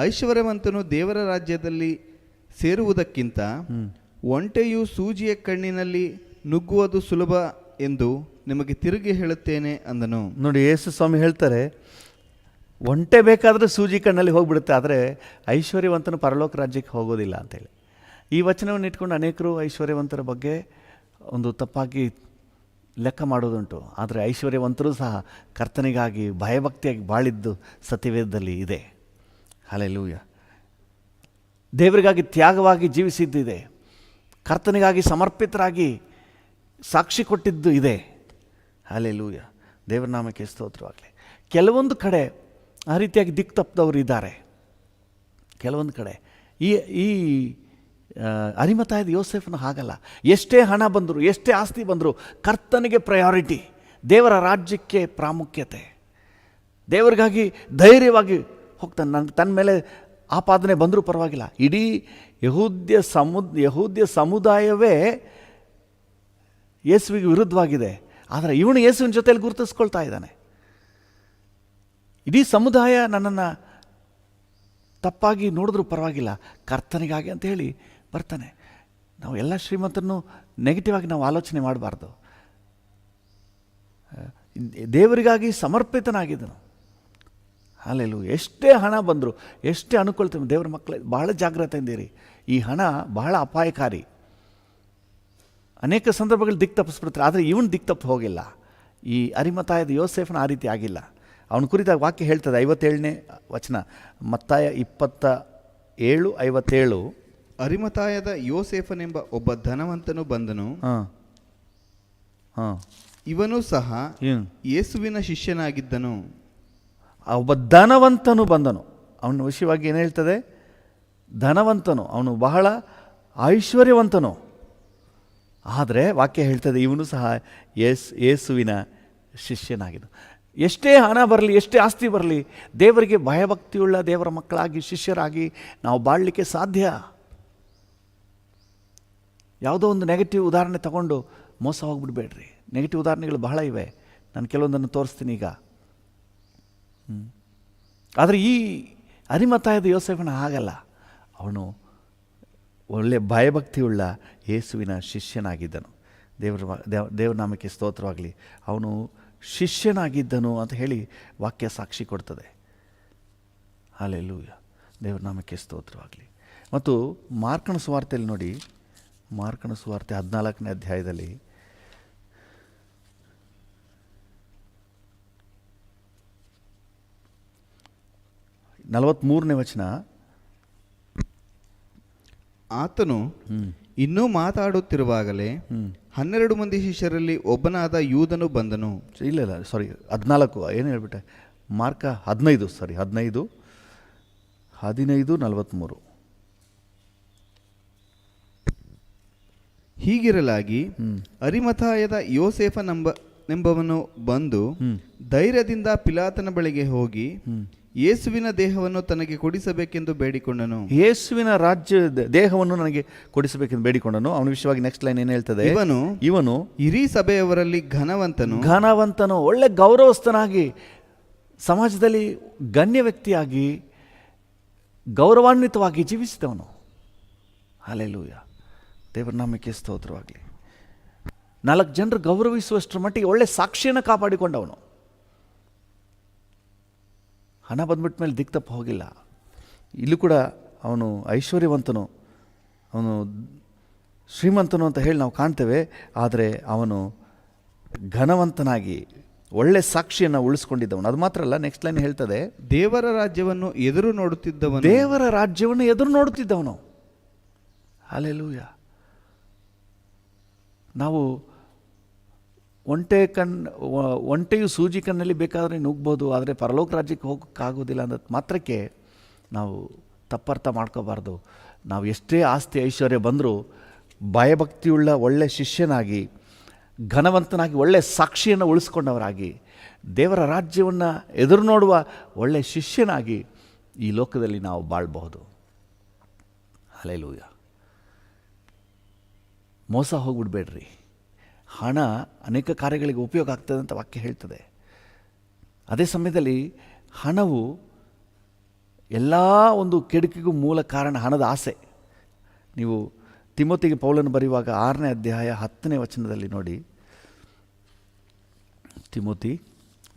ಐಶ್ವರ್ಯವಂತನು ದೇವರ ರಾಜ್ಯದಲ್ಲಿ ಸೇರುವುದಕ್ಕಿಂತ ಒಂಟೆಯು ಸೂಜಿಯ ಕಣ್ಣಿನಲ್ಲಿ ನುಗ್ಗುವುದು ಸುಲಭ ಎಂದು ನಿಮಗೆ ತಿರುಗಿ ಹೇಳುತ್ತೇನೆ ಅಂದನು. ನೋಡಿ, ಯೇಸು ಸ್ವಾಮಿ ಹೇಳ್ತಾರೆ, ಒಂಟೆ ಬೇಕಾದರೆ ಸೂಜಿ ಕಣ್ಣಲ್ಲಿ ಹೋಗ್ಬಿಡುತ್ತೆ, ಆದರೆ ಐಶ್ವರ್ಯವಂತನು ಪರಲೋಕ ರಾಜ್ಯಕ್ಕೆ ಹೋಗೋದಿಲ್ಲ ಅಂತೇಳಿ. ಈ ವಚನವನ್ನು ಇಟ್ಕೊಂಡು ಅನೇಕರು ಐಶ್ವರ್ಯವಂತರ ಬಗ್ಗೆ ಒಂದು ತಪ್ಪಾಗಿ ಲೆಕ್ಕ ಮಾಡೋದುಂಟು. ಆದರೆ ಐಶ್ವರ್ಯವಂತರೂ ಸಹ ಕರ್ತನಿಗಾಗಿ ಭಯಭಕ್ತಿಯಾಗಿ ಬಾಳಿದ್ದು ಸತ್ಯವೇದದಲ್ಲಿ ಇದೆ. ಹಲ್ಲೆಲೂಯ. ದೇವರಿಗಾಗಿ ತ್ಯಾಗವಾಗಿ ಜೀವಿಸಿದ್ದಿದೆ. ಕರ್ತನಿಗಾಗಿ ಸಮರ್ಪಿತರಾಗಿ ಸಾಕ್ಷಿ ಕೊಟ್ಟಿದ್ದು ಇದೆ. ಹಲ್ಲೆಲೂಯ. ದೇವರ ನಾಮಕ್ಕೆ ಸ್ತೋತ್ರವಾಗಲಿ. ಕೆಲವೊಂದು ಕಡೆ ಆ ರೀತಿಯಾಗಿ ದಿಕ್ಕು ತಪ್ಪದವರು ಇದ್ದಾರೆ. ಕೆಲವೊಂದು ಕಡೆ ಈ ಅರಿಮಥಾಯದ ಯೋಸೇಫನು ಹಾಗಲ್ಲ. ಎಷ್ಟೇ ಹಣ ಬಂದರು, ಎಷ್ಟೇ ಆಸ್ತಿ ಬಂದರು, ಕರ್ತನಿಗೆ ಪ್ರಯಾರಿಟಿ, ದೇವರ ರಾಜ್ಯಕ್ಕೆ ಪ್ರಾಮುಖ್ಯತೆ. ದೇವರಿಗಾಗಿ ಧೈರ್ಯವಾಗಿ ಹೋಗ್ತಾನೆ. ತನ್ನ ಮೇಲೆ ಆಪಾದನೆ ಬಂದರೂ ಪರವಾಗಿಲ್ಲ. ಇಡೀ ಯಹೂದ್ಯ ಸಮುದಾಯವೇ ಯೇಸುವಿಗೆ ವಿರುದ್ಧವಾಗಿದೆ. ಆದರೆ ಇವನು ಯೇಸುವಿನ ಜೊತೆಯಲ್ಲಿ ಗುರುತಿಸ್ಕೊಳ್ತಾ ಇದ್ದಾನೆ. ಇಡೀ ಸಮುದಾಯ ನನ್ನನ್ನು ತಪ್ಪಾಗಿ ನೋಡಿದ್ರೂ ಪರವಾಗಿಲ್ಲ, ಕರ್ತನಿಗಾಗಿ ಅಂತ ಹೇಳಿ ಬರ್ತಾನೆ. ನಾವು ಎಲ್ಲ ಶ್ರೀಮಂತರನ್ನು ನೆಗೆಟಿವ್ ಆಗಿ ನಾವು ಆಲೋಚನೆ ಮಾಡಬಾರ್ದು. ದೇವರಿಗಾಗಿ ಸಮರ್ಪಿತನಾಗಿದ್ದನು. ಅಲ್ಲೆಲ್ಲೂ ಎಷ್ಟೇ ಹಣ ಬಂದರು, ಎಷ್ಟೇ ಅನುಕೂಲತೆ, ದೇವರ ಮಕ್ಕಳು ಬಹಳ ಜಾಗ್ರತೆಯಿಂದಿರಿ. ಈ ಹಣ ಬಹಳ ಅಪಾಯಕಾರಿ. ಅನೇಕ ಸಂದರ್ಭಗಳು ದಿಕ್ಕು ತಪ್ಪಿಸ್ಬಿಡ್ತಾರೆ. ಆದರೆ ಇವನು ದಿಕ್ಕು ತಪ್ಪು ಹೋಗಿಲ್ಲ. ಈ ಅರಿಮತಾಯದ ಯೋಸೇಫನ ಆ ರೀತಿ ಆಗಿಲ್ಲ. ಅವನ ಕುರಿತಾಗಿ ವಾಕ್ಯ ಹೇಳ್ತದೆ, 57ನೇ ವಚನ, ಮತ್ತಾಯ 27:57. ಅರಿಮತಾಯದ ಯೋಸೇಫನೆಂಬ ಒಬ್ಬ ಧನವಂತನು ಬಂದನು. ಇವನು ಸಹ ಯೇಸುವಿನ ಶಿಷ್ಯನಾಗಿದ್ದನು. ಒಬ್ಬ ಧನವಂತನು ಬಂದನು. ಅವನ ವಿಷಯವಾಗಿ ಏನು ಹೇಳ್ತದೆ? ಧನವಂತನು, ಅವನು ಬಹಳ ಐಶ್ವರ್ಯವಂತನು. ಆದರೆ ವಾಕ್ಯ ಹೇಳ್ತದೆ ಇವನು ಸಹ ಯೇಸುವಿನ ಶಿಷ್ಯನಾಗಿದ್ದು. ಎಷ್ಟೇ ಹಣ ಬರಲಿ, ಎಷ್ಟೇ ಆಸ್ತಿ ಬರಲಿ, ದೇವರಿಗೆ ಭಯಭಕ್ತಿಯುಳ್ಳ ದೇವರ ಮಕ್ಕಳಾಗಿ ಶಿಷ್ಯರಾಗಿ ನಾವು ಬಾಳಲಿಕ್ಕೆ ಸಾಧ್ಯ. ಯಾವುದೋ ಒಂದು ನೆಗೆಟಿವ್ ಉದಾಹರಣೆ ತಗೊಂಡು ಮೋಸ ಹೋಗ್ಬಿಡ್ಬೇಡ್ರಿ. ನೆಗೆಟಿವ್ ಉದಾಹರಣೆಗಳು ಬಹಳ ಇವೆ. ನಾನು ಕೆಲವೊಂದನ್ನು ತೋರಿಸ್ತೀನಿ ಈಗ. ಆದರೆ ಈ ಅರಿಮತಾಯದ ಯೋಸೇಫನ ಹಾಗಲ್ಲ. ಅವನು ಒಳ್ಳೆಯ ಭಯಭಕ್ತಿಯುಳ್ಳ ಯೇಸುವಿನ ಶಿಷ್ಯನಾಗಿದ್ದನು. ದೇವರ ನಾಮಕ್ಕೆ ಸ್ತೋತ್ರವಾಗಲಿ. ಅವನು ಶಿಷ್ಯನಾಗಿದ್ದನು ಅಂತ ಹೇಳಿ ವಾಕ್ಯ ಸಾಕ್ಷಿ ಕೊಡ್ತದೆ. ಹಲ್ಲೆಲೂಯಾ, ದೇವರ ನಾಮಕ್ಕೆ ಸ್ತೋತ್ರವಾಗಲಿ. ಮತ್ತು ಮಾರ್ಕನ ಸುವಾರ್ತೆಯಲ್ಲಿ ನೋಡಿ, ಮಾರ್ಕನ ಸುವಾರ್ತೆ 14ನೇ ಅಧ್ಯಾಯದಲ್ಲಿ 43ನೇ ವಚನ. ಆತನು ಇನ್ನೂ ಮಾತಾಡುತ್ತಿರುವಾಗಲೇ 12 ಮಂದಿ ಶಿಷ್ಯರಲ್ಲಿ ಒಬ್ಬನಾದ ಯೂದನು ಬಂದನು. ಇಲ್ಲ 14 ಏನು ಹೇಳ್ಬಿಟ್ಟೆ, ಮಾರ್ಕ 15:43. ಹೀಗಿರಲಾಗಿ ಅರಿಮಥಾಯದ ಯೋಸೇಫನೆಂಬವನು ಬಂದು ಧೈರ್ಯದಿಂದ ಪಿಲಾತನ ಬಳಿಗೆ ಹೋಗಿ ಯೇಸುವಿನ ದೇಹವನ್ನು ತನಗೆ ಕೊಡಿಸಬೇಕೆಂದು ಬೇಡಿಕೊಂಡನು. ಯೇಸುವಿನ ರಾಜ್ಯ ದೇಹವನ್ನು ನನಗೆ ಕೊಡಿಸಬೇಕೆಂದು ಬೇಡಿಕೊಂಡನು. ಅವನ ವಿಷಯವಾಗಿ ನೆಕ್ಸ್ಟ್ ಲೈನ್ ಏನು ಹೇಳ್ತದೆ? ಇವನು ಹಿರೀ ಸಭೆಯವರಲ್ಲಿ ಘನವಂತನು, ಒಳ್ಳೆ ಗೌರವಸ್ಥನಾಗಿ, ಸಮಾಜದಲ್ಲಿ ಗಣ್ಯ ವ್ಯಕ್ತಿಯಾಗಿ, ಗೌರವಾನ್ವಿತವಾಗಿ ಜೀವಿಸಿದವನು. ಹಲ್ಲೆಲೂಯಾ, ದೇವರ ನಾಮಕ್ಕೆ ಸ್ತೋತ್ರವಾಗಲಿ. 4 ಜನರು ಗೌರವಿಸುವಷ್ಟರ ಮಟ್ಟಿಗೆ ಒಳ್ಳೆ ಸಾಕ್ಷಿಯನ್ನು ಕಾಪಾಡಿಕೊಂಡವನು. ಹಣ ಬಂದ್ಬಿಟ್ಟ ಮೇಲೆ ದಿಕ್ತಪ್ಪ ಹೋಗಿಲ್ಲ. ಇಲ್ಲೂ ಕೂಡ ಅವನು ಐಶ್ವರ್ಯವಂತನು, ಅವನು ಶ್ರೀಮಂತನು ಅಂತ ಹೇಳಿ ನಾವು ಕಾಣ್ತೇವೆ. ಆದರೆ ಅವನು ಘನವಂತನಾಗಿ ಒಳ್ಳೆ ಸಾಕ್ಷಿಯನ್ನು ಉಳಿಸ್ಕೊಂಡಿದ್ದವನು. ಅದು ಮಾತ್ರ ಅಲ್ಲ, ನೆಕ್ಸ್ಟ್ ಲೈನ್ ಹೇಳ್ತದೆ, ದೇವರ ರಾಜ್ಯವನ್ನು ಎದುರು ನೋಡುತ್ತಿದ್ದವನು. ಹಲ್ಲೆಲೂಯಾ. ನಾವು ಒಂಟೆಯು ಸೂಜಿ ಕಣ್ಣಲ್ಲಿ ಬೇಕಾದರೆ ನುಗ್ಬೋದು, ಆದರೆ ಪರಲೋಕ ರಾಜ್ಯಕ್ಕೆ ಹೋಗೋಕ್ಕಾಗೋದಿಲ್ಲ ಅನ್ನೋದು ಮಾತ್ರಕ್ಕೆ ನಾವು ತಪ್ಪರ್ಥ ಮಾಡ್ಕೋಬಾರ್ದು. ನಾವು ಎಷ್ಟೇ ಆಸ್ತಿ ಐಶ್ವರ್ಯ ಬಂದರೂ ಭಯಭಕ್ತಿಯುಳ್ಳ ಒಳ್ಳೆ ಶಿಷ್ಯನಾಗಿ, ಘನವಂತನಾಗಿ, ಒಳ್ಳೆ ಸಾಕ್ಷಿಯನ್ನು ಉಳಿಸ್ಕೊಂಡವರಾಗಿ, ದೇವರ ರಾಜ್ಯವನ್ನು ಎದುರು ನೋಡುವ ಒಳ್ಳೆ ಶಿಷ್ಯನಾಗಿ ಈ ಲೋಕದಲ್ಲಿ ನಾವು ಬಾಳಬಹುದು. ಹಲ್ಲೆಲೂಯಾ. ಮೋಸ ಹೋಗ್ಬಿಡ್ಬೇಡ್ರಿ. ಹಣ ಅನೇಕ ಕಾರ್ಯಗಳಿಗೆ ಉಪಯೋಗ ಆಗ್ತದೆ ಅಂತ ವಾಕ್ಯ ಹೇಳ್ತದೆ. ಅದೇ ಸಮಯದಲ್ಲಿ ಹಣವು ಎಲ್ಲ ಒಂದು ಕೆಡುಕಿಗೂ ಮೂಲ ಕಾರಣ ಹಣದ ಆಸೆ. ನೀವು ತಿಮೋತಿಗೆ ಪೌಲನು ಬರೆಯುವಾಗ 6ನೇ ಅಧ್ಯಾಯ 10ನೇ ವಚನದಲ್ಲಿ ನೋಡಿ,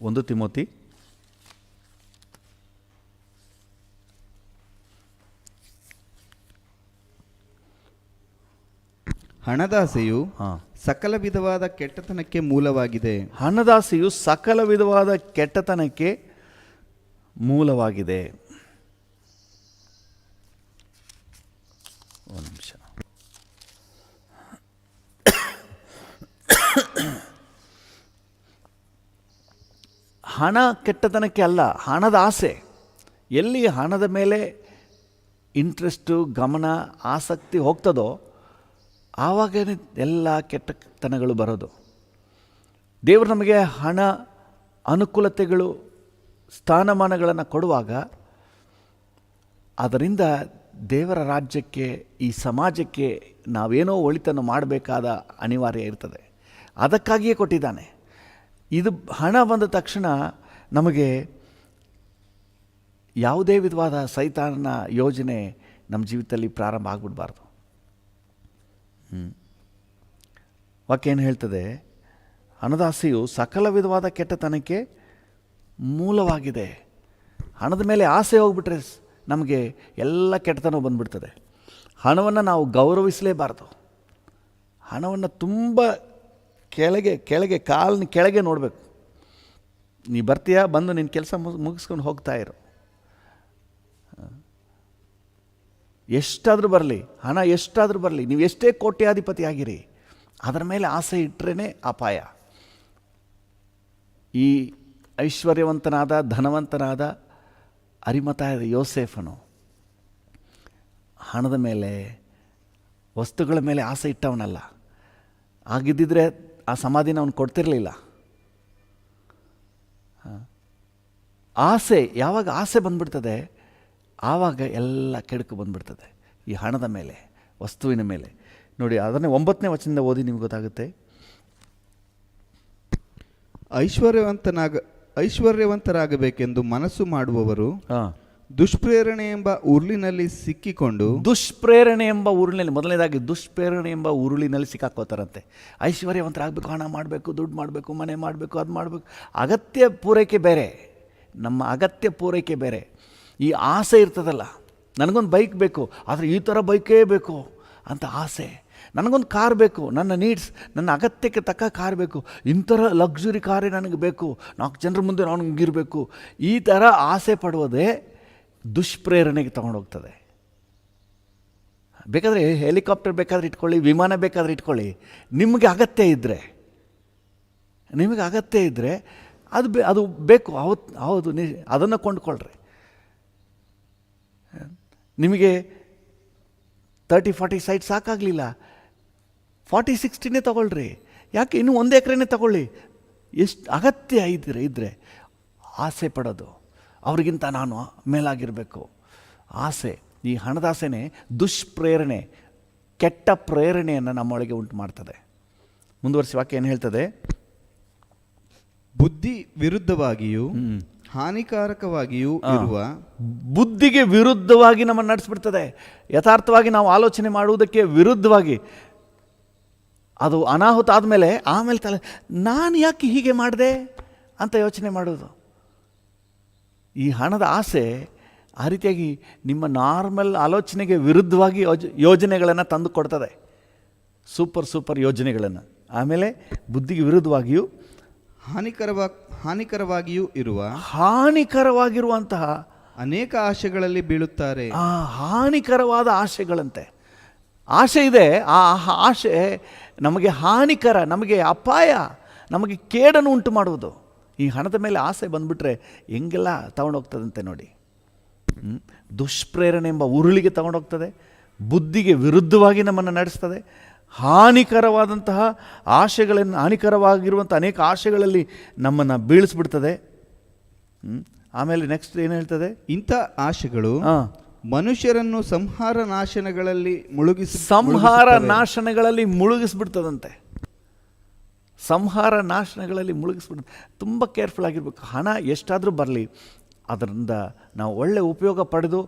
ಒಂದು ತಿಮೋತಿ ಹಣದಾಸೆಯು ಸಕಲ ವಿಧವಾದ ಕೆಟ್ಟತನಕ್ಕೆ ಮೂಲವಾಗಿದೆ. ಹಣದಾಸೆಯು ಸಕಲ ವಿಧವಾದ ಕೆಟ್ಟತನಕ್ಕೆ ಮೂಲವಾಗಿದೆ. ಒಂದು ನಿಮಿಷ. ಹಣ ಕೆಟ್ಟತನಕ್ಕೆ ಅಲ್ಲ, ಹಣದ ಆಸೆ. ಎಲ್ಲಿ ಹಣದ ಮೇಲೆ ಇಂಟ್ರೆಸ್ಟು, ಗಮನ, ಆಸಕ್ತಿ ಹೋಗ್ತದೋ ಆವಾಗೇ ಎಲ್ಲ ಕೆಟ್ಟತನಗಳು ಬರೋದು. ದೇವರು ನಮಗೆ ಹಣ, ಅನುಕೂಲತೆಗಳು, ಸ್ಥಾನಮಾನಗಳನ್ನು ಕೊಡುವಾಗ ಅದರಿಂದ ದೇವರ ರಾಜ್ಯಕ್ಕೆ, ಈ ಸಮಾಜಕ್ಕೆ ನಾವೇನೋ ಒಳಿತನ್ನು ಮಾಡಬೇಕಾದ ಅನಿವಾರ್ಯ ಇರ್ತದೆ. ಅದಕ್ಕಾಗಿಯೇ ಕೊಟ್ಟಿದ್ದಾನೆ. ಇದು ಹಣ ಬಂದ ತಕ್ಷಣ ನಮಗೆ ಯಾವುದೇ ವಿಧವಾದ ಸೈತಾನನ ಯೋಜನೆ ನಮ್ಮ ಜೀವಿತದಲ್ಲಿ ಪ್ರಾರಂಭ ಆಗಿಬಿಡಬಾರ್ದು. ವಾಕ್ಯ ಏನು ಹೇಳ್ತದೆ? ಹಣದಾಸೆಯು ಸಕಲ ವಿಧವಾದ ಕೆಟ್ಟತನಕ್ಕೆ ಮೂಲವಾಗಿದೆ. ಹಣದ ಮೇಲೆ ಆಸೆ ಹೋಗ್ಬಿಟ್ರೆ ನಮಗೆ ಎಲ್ಲ ಕೆಟ್ಟತನ ಬಂದುಬಿಡ್ತದೆ. ಹಣವನ್ನು ನಾವು ಗೌರವಿಸಲೇಬಾರ್ದು. ಹಣವನ್ನು ತುಂಬ ಕೆಳಗೆ ಕಾಲಿನ ಕೆಳಗೆ ನೋಡಬೇಕು. ನೀ ಬರ್ತೀಯಾ, ಬಂದು ನಿನ್ನ ಕೆಲಸ ಮುಗಿಸ್ಕೊಂಡು ಹೋಗ್ತಾ ಇರು. ಎಷ್ಟಾದರೂ ಬರಲಿ, ಹಣ ಎಷ್ಟಾದರೂ ಬರಲಿ, ನೀವು ಎಷ್ಟೇ ಕೋಟ್ಯಾಧಿಪತಿ ಆಗಿರಿ, ಅದರ ಮೇಲೆ ಆಸೆ ಇಟ್ಟರೆ ಅಪಾಯ. ಈ ಐಶ್ವರ್ಯವಂತನಾದ ಧನವಂತನಾದ ಅರಿಮಥಾಯದ ಯೋಸೇಫನು ಹಣದ ಮೇಲೆ, ವಸ್ತುಗಳ ಮೇಲೆ ಆಸೆ ಇಟ್ಟವನಲ್ಲ. ಆಗಿದ್ದಿದ್ರೆ ಆ ಸಮಾಧಿನ ಅವನು ಕೊಡ್ತಿರಲಿಲ್ಲ. ಆಸೆ, ಯಾವಾಗ ಆಸೆ ಬಂದ್ಬಿಡ್ತದೆ ಆವಾಗ ಎಲ್ಲ ಕೆಡುಕು ಬಂದ್ಬಿಡ್ತದೆ. ಈ ಹಣದ ಮೇಲೆ, ವಸ್ತುವಿನ ಮೇಲೆ. ನೋಡಿ, ಅದನ್ನೇ 9ನೇ ವಚನದಿಂದ ಓದಿ ನಿಮ್ಗೆ ಗೊತ್ತಾಗುತ್ತೆ. ಐಶ್ವರ್ಯವಂತರಾಗಬೇಕೆಂದು ಮನಸ್ಸು ಮಾಡುವವರು ದುಷ್ಪ್ರೇರಣೆ ಎಂಬ ಉರುಳಿನಲ್ಲಿ ಸಿಕ್ಕಿಕೊಂಡು, ದುಷ್ಪ್ರೇರಣೆ ಎಂಬ ಉರುಳಿನಲ್ಲಿ, ಮೊದಲನೇದಾಗಿ ದುಷ್ಪ್ರೇರಣೆ ಎಂಬ ಉರುಳಿನಲ್ಲಿ ಸಿಕ್ಕಾಕೋತಾರಂತೆ. ಐಶ್ವರ್ಯವಂತರಾಗಬೇಕು, ಹಣ ಮಾಡಬೇಕು, ದುಡ್ಡು ಮಾಡಬೇಕು, ಮನೆ ಮಾಡಬೇಕು, ಅದು ಮಾಡಬೇಕು. ಅಗತ್ಯ ಪೂರೈಕೆ ಬೇರೆ, ನಮ್ಮ ಅಗತ್ಯ ಪೂರೈಕೆ ಬೇರೆ. ಈ ಆಸೆ ಇರ್ತದಲ್ಲ, ನನಗೊಂದು ಬೈಕ್ ಬೇಕು, ಆದರೆ ಈ ಥರ ಬೈಕೇ ಬೇಕು ಅಂತ ಆಸೆ. ನನಗೊಂದು ಕಾರ್ ಬೇಕು, ನನ್ನ ನೀಡ್ಸ್, ನನ್ನ ಅಗತ್ಯಕ್ಕೆ ತಕ್ಕ ಕಾರ್ ಬೇಕು, ಇಂಥರ ಲಕ್ಸುರಿ ಕಾರೇ ನನಗೆ ಬೇಕು, 4 ಜನರ ಮುಂದೆ ನಾನು ಹಿಂಗಿರಬೇಕು. ಈ ಥರ ಆಸೆ ಪಡುವುದೇ ದುಷ್ಪ್ರೇರಣೆಗೆ ತೊಗೊಂಡೋಗ್ತದೆ. ಬೇಕಾದರೆ ಹೆಲಿಕಾಪ್ಟರ್ ಬೇಕಾದರೆ ಇಟ್ಕೊಳ್ಳಿ, ವಿಮಾನ ಬೇಕಾದರೆ ಇಟ್ಕೊಳ್ಳಿ, ನಿಮಗೆ ಅಗತ್ಯ ಇದ್ದರೆ ಅದು ಬೇಕು. ಹೌದು, ಅದನ್ನು ಕೊಂಡ್ಕೊಳ್ರಿ. ನಿಮಗೆ 30-40 ಸೈಟ್ ಸಾಕಾಗಲಿಲ್ಲ, 40-60 ತಗೊಳ್ರಿ. ಯಾಕೆ ಇನ್ನೂ 1 ಎಕರೆನೇ ತಗೊಳ್ಳಿ. ಎಷ್ಟು ಅಗತ್ಯ ಇದ್ದರೆ ಆಸೆ ಪಡೋದು, ಅವ್ರಿಗಿಂತ ನಾನು ಮೇಲಾಗಿರಬೇಕು ಆಸೆ. ಈ ಹಣದಾಸೆನೇ ದುಷ್ಪ್ರೇರಣೆ, ಕೆಟ್ಟ ಪ್ರೇರಣೆಯನ್ನು ನಮ್ಮೊಳಗೆ ಉಂಟು ಮಾಡ್ತದೆ. ಮುಂದುವರಿಸಿ ವಾಕ್ಯ ಏನು ಹೇಳ್ತದೆ? ಬುದ್ಧಿ ವಿರುದ್ಧವಾಗಿಯೂ ಹಾನಿಕಾರಕವಾಗಿಯೂ ಇರುವ, ಬುದ್ಧಿಗೆ ವಿರುದ್ಧವಾಗಿ ನಮ್ಮನ್ನು ನಡೆಸ್ಬಿಡ್ತದೆ. ಯಥಾರ್ಥವಾಗಿ ನಾವು ಆಲೋಚನೆ ಮಾಡುವುದಕ್ಕೆ ವಿರುದ್ಧವಾಗಿ ಅದು ಅನಾಹುತ ಆಮೇಲೆ ತಲೆ, ನಾನು ಯಾಕೆ ಹೀಗೆ ಮಾಡಿದೆ ಅಂತ ಯೋಚನೆ ಮಾಡೋದು. ಈ ಹಣದ ಆಸೆ ಆ ರೀತಿಯಾಗಿ ನಿಮ್ಮ ನಾರ್ಮಲ್ ಆಲೋಚನೆಗೆ ವಿರುದ್ಧವಾಗಿ ಯೋಜನೆಗಳನ್ನು ತಂದು ಕೊಡ್ತದೆ, ಸೂಪರ್ ಯೋಜನೆಗಳನ್ನು. ಆಮೇಲೆ ಬುದ್ಧಿಗೆ ವಿರುದ್ಧವಾಗಿಯೂ ಹಾನಿಕರವಾಗಿರುವಂತಹ ಅನೇಕ ಆಶೆಗಳಲ್ಲಿ ಬೀಳುತ್ತಾರೆ. ಹಾನಿಕರವಾದ ಆಶೆಗಳಂತೆ. ಆಸೆ ಇದೆ, ಆ ಆಸೆ ನಮಗೆ ಹಾನಿಕರ, ನಮಗೆ ಅಪಾಯ, ನಮಗೆ ಕೇಡನ್ನು ಉಂಟು ಮಾಡುವುದು. ಈ ಹಣದ ಮೇಲೆ ಆಸೆ ಬಂದುಬಿಟ್ರೆ ಹೆಂಗೆಲ್ಲ ತಗೊಂಡೋಗ್ತದಂತೆ ನೋಡಿ. ದುಷ್ಪ್ರೇರಣೆ ಎಂಬ ಉರುಳಿಗೆ ತಗೊಂಡೋಗ್ತದೆ, ಬುದ್ಧಿಗೆ ವಿರುದ್ಧವಾಗಿ ನಮ್ಮನ್ನು ನಡೆಸ್ತದೆ. ಹಾನಿಕರವಾದಂತಹ ಆಶೆಗಳನ್ನು, ಹಾನಿಕರವಾಗಿರುವಂಥ ಅನೇಕ ಆಶೆಗಳಲ್ಲಿ ನಮ್ಮನ್ನು ಬೀಳಿಸ್ಬಿಡ್ತದೆ. ಆಮೇಲೆ ನೆಕ್ಸ್ಟ್ ಏನು ಹೇಳ್ತದೆ? ಇಂಥ ಆಶೆಗಳು ಮನುಷ್ಯರನ್ನು ಸಂಹಾರ ನಾಶನಗಳಲ್ಲಿ ಮುಳುಗಿಸ್ಬಿಡ್ತದಂತೆ. ಸಂಹಾರ ನಾಶನಗಳಲ್ಲಿ ಮುಳುಗಿಸ್ಬಿಡ್ತದೆ. ತುಂಬ ಕೇರ್ಫುಲ್ ಆಗಿರ್ಬೇಕು. ಹಣ ಎಷ್ಟಾದರೂ ಬರಲಿ, ಅದರಿಂದ ನಾವು ಒಳ್ಳೆಯ ಉಪಯೋಗ ಪಡೆದು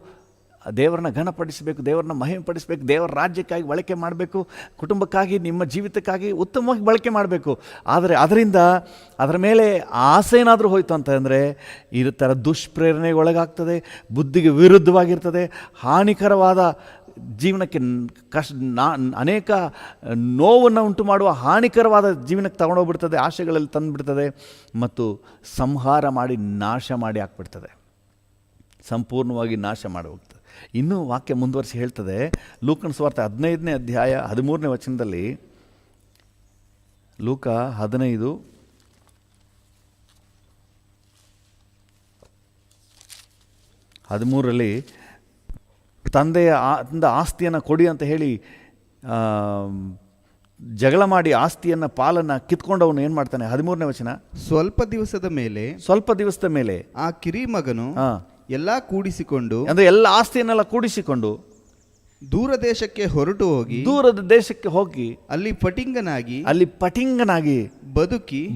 ದೇವರನ್ನ ಘನಪಡಿಸಬೇಕು, ದೇವರನ್ನ ಮಹಿಮೆಪಡಿಸಬೇಕು, ದೇವರ ರಾಜ್ಯಕ್ಕಾಗಿ ಬಳಕೆ ಮಾಡಬೇಕು, ಕುಟುಂಬಕ್ಕಾಗಿ, ನಿಮ್ಮ ಜೀವಿತಕ್ಕಾಗಿ ಉತ್ತಮವಾಗಿ ಬಳಕೆ ಮಾಡಬೇಕು. ಆದರೆ ಅದರ ಮೇಲೆ ಆಸೆ ಏನಾದರೂ ಹೋಯಿತು ಅಂತಂದರೆ ಈ ಥರ ದುಷ್ಪ್ರೇರಣೆಗೆ ಒಳಗಾಗ್ತದೆ, ಬುದ್ಧಿಗೆ ವಿರುದ್ಧವಾಗಿರ್ತದೆ, ಹಾನಿಕರವಾದ ಜೀವನಕ್ಕೆ ಅನೇಕ ನೋವನ್ನು ಉಂಟು ಮಾಡುವ ಹಾನಿಕರವಾದ ಜೀವನಕ್ಕೆ ತಗೊಂಡೋಗ್ಬಿಡ್ತದೆ, ಆಶೆಗಳಲ್ಲಿ ತಂದುಬಿಡ್ತದೆ ಮತ್ತು ಸಂಹಾರ ಮಾಡಿ ನಾಶ ಮಾಡಿ ಹಾಕ್ಬಿಡ್ತದೆ, ಸಂಪೂರ್ಣವಾಗಿ ನಾಶ ಮಾಡಿ ಹೋಗ್ತದೆ. ಇನ್ನೂ ವಾಕ್ಯ ಮುಂದುವರಿಸಿ ಹೇಳ್ತದೆ. ಲೂಕನ ಸುವಾರ್ತೆ 15ನೇ ಅಧ್ಯಾಯ 13ನೇ ವಚನದಲ್ಲಿ, ಲೂಕ 15:13 ತಂದೆಯ ಆಸ್ತಿಯನ್ನು ಕೊಡಿ ಅಂತ ಹೇಳಿ ಜಗಳ ಮಾಡಿ ಆಸ್ತಿಯನ್ನು ಪಾಲನ್ನು ಕಿತ್ಕೊಂಡವನು ಏನು ಮಾಡ್ತಾನೆ? 13ನೇ ವಚನ. ಸ್ವಲ್ಪ ದಿವಸದ ಮೇಲೆ ಸ್ವಲ್ಪ ದಿವಸದ ಮೇಲೆ ಆ ಕಿರಿಮಗನು ಹಾಂ, ಎಲ್ಲಾ ಕೂಡಿಸಿಕೊಂಡು ಅಂದರೆ ಎಲ್ಲ ಆಸ್ತಿಯನ್ನೆಲ್ಲ ಕೂಡಿಸಿಕೊಂಡು ದೂರ ದೇಶಕ್ಕೆ ಹೊರಟು ಹೋಗಿ ದೂರದ ದೇಶಕ್ಕೆ ಹೋಗಿ ಅಲ್ಲಿ ಪಟಿಂಗನಾಗಿ ಅಲ್ಲಿ ಪಟಿಂಗನಾಗಿ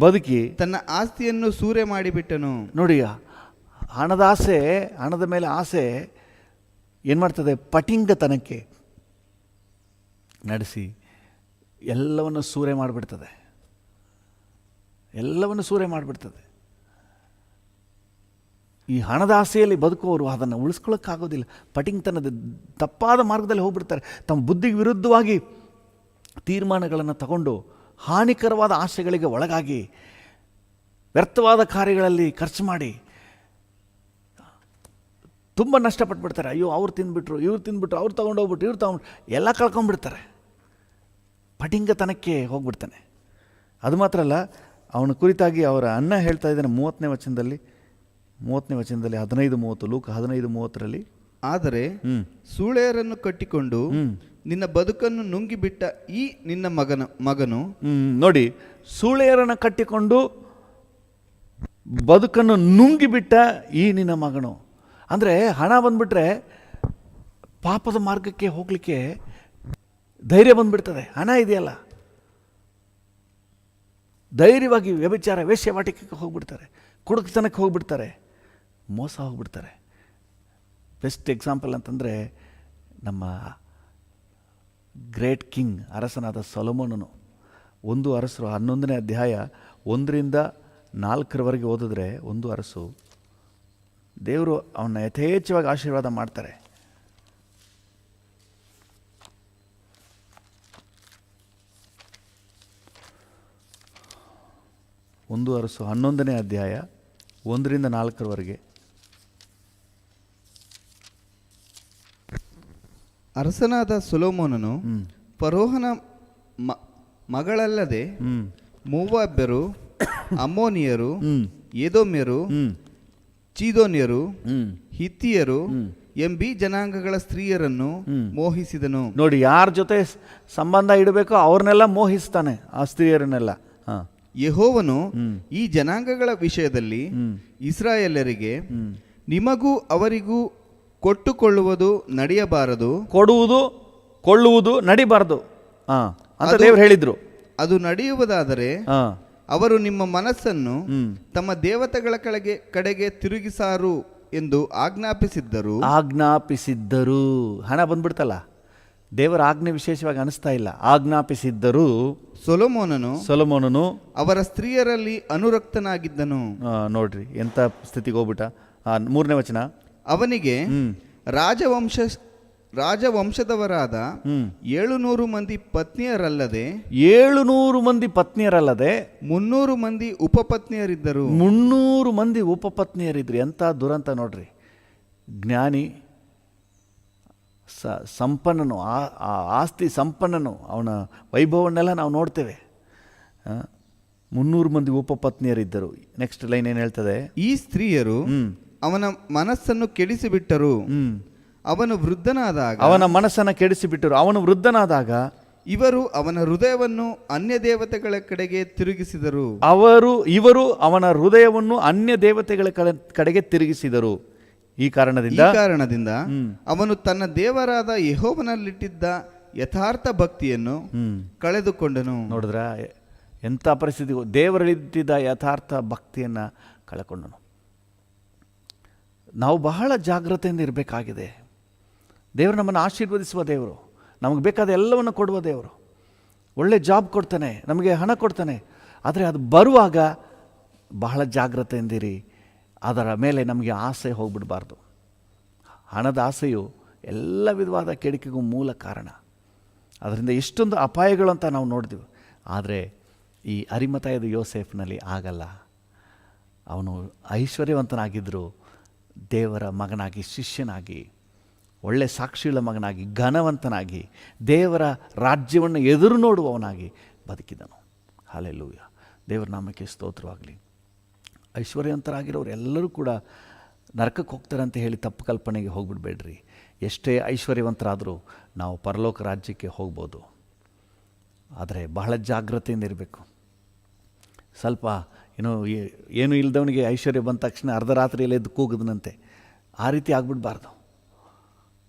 ಬದುಕಿ ತನ್ನ ಆಸ್ತಿಯನ್ನು ಸೂರೆ ಮಾಡಿಬಿಟ್ಟನು. ನೋಡಿ, ಹಣದ ಆಸೆ, ಹಣದ ಮೇಲೆ ಆಸೆ ಏನು ಮಾಡ್ತದೆ? ಪಟಿಂಗತನಕ್ಕೆ ನಡೆಸಿ ಎಲ್ಲವನ್ನು ಸೂರೆ ಮಾಡಿಬಿಡ್ತದೆ, ಎಲ್ಲವನ್ನು ಸೂರೆ ಮಾಡಿಬಿಡ್ತದೆ. ಈ ಹಣದ ಆಸೆಯಲ್ಲಿ ಬದುಕುವವರು ಅದನ್ನು ಉಳಿಸ್ಕೊಳ್ಳೋಕ್ಕಾಗೋದಿಲ್ಲ. ಪಟಿಂಗ್ತನದ ತಪ್ಪಾದ ಮಾರ್ಗದಲ್ಲಿ ಹೋಗ್ಬಿಡ್ತಾರೆ. ತಮ್ಮ ಬುದ್ಧಿಗೆ ವಿರುದ್ಧವಾಗಿ ತೀರ್ಮಾನಗಳನ್ನು ತಗೊಂಡು ಹಾನಿಕರವಾದ ಆಸೆಗಳಿಗೆ ಒಳಗಾಗಿ ವ್ಯರ್ಥವಾದ ಕಾರ್ಯಗಳಲ್ಲಿ ಖರ್ಚು ಮಾಡಿ ತುಂಬ ನಷ್ಟಪಟ್ಬಿಡ್ತಾರೆ. ಅಯ್ಯೋ, ಅವ್ರು ತಿಂದ್ಬಿಟ್ರು, ಇವ್ರು ತಿಂದ್ಬಿಟ್ರು, ಅವ್ರು ತೊಗೊಂಡೋಗ್ಬಿಟ್ರು, ಇವ್ರು ತೊಗೊಂಡು ಎಲ್ಲ ಕಳ್ಕೊಂಡ್ಬಿಡ್ತಾರೆ. ಪಟಿಂಗತನಕ್ಕೆ ಹೋಗ್ಬಿಡ್ತಾನೆ. ಅದು ಮಾತ್ರ ಅಲ್ಲ, ಅವನ ಕುರಿತಾಗಿ ಅವರ ಅಣ್ಣ ಹೇಳ್ತಾ ಇದ್ದಾನೆ 30ನೇ ವಚನದಲ್ಲಿ 15:30, ಲೂಕ 15:30ರಲ್ಲಿ. ಆದರೆ ಸೂಳೆಯರನ್ನು ಕಟ್ಟಿಕೊಂಡು ನಿನ್ನ ಬದುಕನ್ನು ನುಂಗಿಬಿಟ್ಟ ಈ ನಿನ್ನ ಮಗನು ನೋಡಿ, ಸೂಳೆಯರನ್ನು ಕಟ್ಟಿಕೊಂಡು ಬದುಕನ್ನು ನುಂಗಿಬಿಟ್ಟ ಈ ನಿನ್ನ ಮಗನು. ಅಂದರೆ ಹಣ ಬಂದ್ಬಿಟ್ರೆ ಪಾಪದ ಮಾರ್ಗಕ್ಕೆ ಹೋಗಲಿಕ್ಕೆ ಧೈರ್ಯ ಬಂದ್ಬಿಡ್ತದೆ. ಹಣ ಇದೆಯಲ್ಲ, ಧೈರ್ಯವಾಗಿ ವ್ಯಭಿಚಾರ, ವೇಶ್ಯವಾಟಿಕೆಗೆ ಹೋಗ್ಬಿಡ್ತಾರೆ, ಕುಡುಕತನಕ್ಕೆ ಹೋಗ್ಬಿಡ್ತಾರೆ, ಮೋಸ ಹೋಗ್ಬಿಡ್ತಾರೆ. ಬೆಸ್ಟ್ ಎಕ್ಸಾಂಪಲ್ ಅಂತಂದರೆ ನಮ್ಮ ಗ್ರೇಟ್ ಕಿಂಗ್ ಅರಸನಾದ ಸೊಲೊಮೋನನು. 1 ಅರಸರು 11ನೇ ಅಧ್ಯಾಯ 1-4 ಓದಿದ್ರೆ, 1 ಅರಸು, ದೇವರು ಅವನ್ನ ಯಥೇಚ್ಛವಾಗಿ ಆಶೀರ್ವಾದ ಮಾಡ್ತಾರೆ. ಒಂದು ಅರಸು 11ನೇ ಅಧ್ಯಾಯ 1-4. ಅರಸನಾದ ಸೊಲೊಮೋನನು ಫರೋಹನ ಮಗಳಲ್ಲದೆ ಮೋವಾಬ್ಯರು, ಅಮ್ಮೋನಿಯರು, ಏದೋಮ್ಯರು, ಚೀದೋನ್ಯರು, ಹಿತ್ತಿಯರು ಎಂಬೀ ಜನಾಂಗಗಳ ಸ್ತ್ರೀಯರನ್ನು ಮೋಹಿಸಿದನು. ನೋಡಿ, ಯಾರ ಜೊತೆ ಸಂಬಂಧ ಇಡಬೇಕೋ ಅವ್ರನ್ನೆಲ್ಲ ಮೋಹಿಸ್ತಾನೆ, ಆ ಸ್ತ್ರೀಯರನ್ನೆಲ್ಲ. ಯೆಹೋವನು ಈ ಜನಾಂಗಗಳ ವಿಷಯದಲ್ಲಿ ಇಸ್ರಾಯೇಲರಿಗೆ ನಿಮಗೂ ಅವರಿಗೂ ಕೊಟ್ಟುಕೊಳ್ಳುವುದು ನಡೆಯಬಾರದು, ಕೊಡುವುದು ಕೊಳ್ಳುವುದು ನಡಿಬಾರದು ಅಂತ ದೇವರು ಹೇಳಿದ್ರು. ಅದು ನಡೆಯುವುದಾದರೆ ಅವರು ನಿಮ್ಮ ಮನಸ್ಸನ್ನು ತಮ್ಮ ದೇವತೆಗಳ ಕಡೆಗೆ ತಿರುಗಿಸಾರು ಎಂದು ಆಜ್ಞಾಪಿಸಿದ್ದರು. ಹಣ ಬಂದ್ಬಿಡ್ತಲ್ಲ, ದೇವರ ಆಜ್ಞೆ ವಿಶೇಷವಾಗಿ ಅನಿಸ್ತಾ ಇಲ್ಲ. ಆಜ್ಞಾಪಿಸಿದ್ದರು. ಸೊಲೊಮೋನನು ಅವರ ಸ್ತ್ರೀಯರಲ್ಲಿ ಅನುರಕ್ತನಾಗಿದ್ದನು. ನೋಡ್ರಿ ಎಂತ ಸ್ಥಿತಿಗೆ ಹೋಗ್ಬಿಟ್ಟ. 3ನೇ ವಚನ. ಅವನಿಗೆ ರಾಜವಂಶದವರಾದ 700 ಮಂದಿ ಪತ್ನಿಯರಲ್ಲದೆ 300 ಮಂದಿ ಉಪಪತ್ನಿಯರಿದ್ದರು. 300 ಮಂದಿ ಉಪಪತ್ನಿಯರಿದ್ರು. ಎಂಥ ದುರಂತ ನೋಡ್ರಿ. ಜ್ಞಾನಿ, ಸಂಪನ್ನನು, ಆಸ್ತಿ ಸಂಪನ್ನನು, ಅವನ ವೈಭವನ್ನೆಲ್ಲ ನಾವು ನೋಡ್ತೇವೆ. 300 ಮಂದಿ ಉಪಪತ್ನಿಯರಿದ್ದರು. ನೆಕ್ಸ್ಟ್ ಲೈನ್ ಏನು ಹೇಳ್ತದೆ? ಈ ಸ್ತ್ರೀಯರು ಅವನ ಮನಸ್ಸನ್ನು ಕೆಡಿಸಿಬಿಟ್ಟರು. ಅವನ ಮನಸ್ಸನ್ನು ಕೆಡಿಸಿಬಿಟ್ಟರು. ಅವನು ವೃದ್ಧನಾದಾಗ ಇವರು ಅವನ ಹೃದಯವನ್ನು ಅನ್ಯ ದೇವತೆಗಳ ಕಡೆಗೆ ತಿರುಗಿಸಿದರು. ಇವರು ಅವನ ಹೃದಯವನ್ನು ಅನ್ಯ ದೇವತೆಗಳ ಕಡೆಗೆ ತಿರುಗಿಸಿದರು. ಈ ಕಾರಣದಿಂದ ಅವನು ತನ್ನ ದೇವರಾದ ಯೆಹೋವನಲ್ಲಿಟ್ಟಿದ್ದ ಯಥಾರ್ಥ ಭಕ್ತಿಯನ್ನು ಕಳೆದುಕೊಂಡನು. ನೋಡಿದ್ರ ಎಂಥ ಪರಿಸ್ಥಿತಿ. ದೇವರಲ್ಲಿಟ್ಟಿದ್ದ ಯಥಾರ್ಥ ಭಕ್ತಿಯನ್ನು ಕಳೆಕೊಂಡನು. ನಾವು ಬಹಳ ಜಾಗ್ರತೆಯಿಂದ ಇರಬೇಕಾಗಿದೆ. ದೇವರು ನಮ್ಮನ್ನು ಆಶೀರ್ವದಿಸುವ ದೇವರು, ನಮಗೆ ಬೇಕಾದ ಎಲ್ಲವನ್ನು ಕೊಡುವ ದೇವರು. ಒಳ್ಳೆ ಜಾಬ್ ಕೊಡ್ತಾನೆ, ನಮಗೆ ಹಣ ಕೊಡ್ತಾನೆ. ಆದರೆ ಅದು ಬರುವಾಗ ಬಹಳ ಜಾಗ್ರತೆಯಿಂದಿರಿ. ಅದರ ಮೇಲೆ ನಮಗೆ ಆಸೆ ಹೋಗ್ಬಿಡಬಾರ್ದು. ಹಣದ ಆಸೆಯು ಎಲ್ಲ ವಿಧವಾದ ಕೆಡಿಕೆಗೂ ಮೂಲ ಕಾರಣ. ಅದರಿಂದ ಎಷ್ಟೊಂದು ಅಪಾಯಗಳು ಅಂತ ನಾವು ನೋಡಿದ್ವಿ. ಆದರೆ ಈ ಅರಿಮಥಾಯದ ಯೋಸೇಫನಲ್ಲಿ ಆಗಲ್ಲ. ಅವನು ಐಶ್ವರ್ಯವಂತನಾಗಿದ್ದರೂ ದೇವರ ಮಗನಾಗಿ, ಶಿಷ್ಯನಾಗಿ, ಒಳ್ಳೆ ಸಾಕ್ಷಿಯುಳ್ಳ ಮಗನಾಗಿ, ಘನವಂತನಾಗಿ, ದೇವರ ರಾಜ್ಯವನ್ನು ಎದುರು ನೋಡುವವನಾಗಿ ಬದುಕಿದನು. ಹಲ್ಲೆಲೂಯಾ. ದೇವರ ನಾಮಕ್ಕೆ ಸ್ತೋತ್ರವಾಗಲಿ. ಐಶ್ವರ್ಯವಂತರಾಗಿರೋರು ಎಲ್ಲರೂ ಕೂಡ ನರಕಕ್ಕೆ ಹೋಗ್ತಾರೆ ಅಂತ ಹೇಳಿ ತಪ್ಪು ಕಲ್ಪನೆಗೆ ಹೋಗ್ಬಿಡ್ಬೇಡ್ರಿ. ಎಷ್ಟೇ ಐಶ್ವರ್ಯವಂತರಾದರೂ ನಾವು ಪರಲೋಕ ರಾಜ್ಯಕ್ಕೆ ಹೋಗ್ಬೋದು. ಆದರೆ ಬಹಳ ಜಾಗ್ರತೆಯಿಂದ ಇರಬೇಕು. ಸ್ವಲ್ಪ ಏನು ಇಲ್ಲದವನಿಗೆ ಐಶ್ವರ್ಯ ಬಂದ ತಕ್ಷಣ ಅರ್ಧ ರಾತ್ರಿಯಲ್ಲಿ ಎದ್ದು ಕೂಗದನಂತೆ, ಆ ರೀತಿ ಆಗ್ಬಿಡ್ಬಾರ್ದು.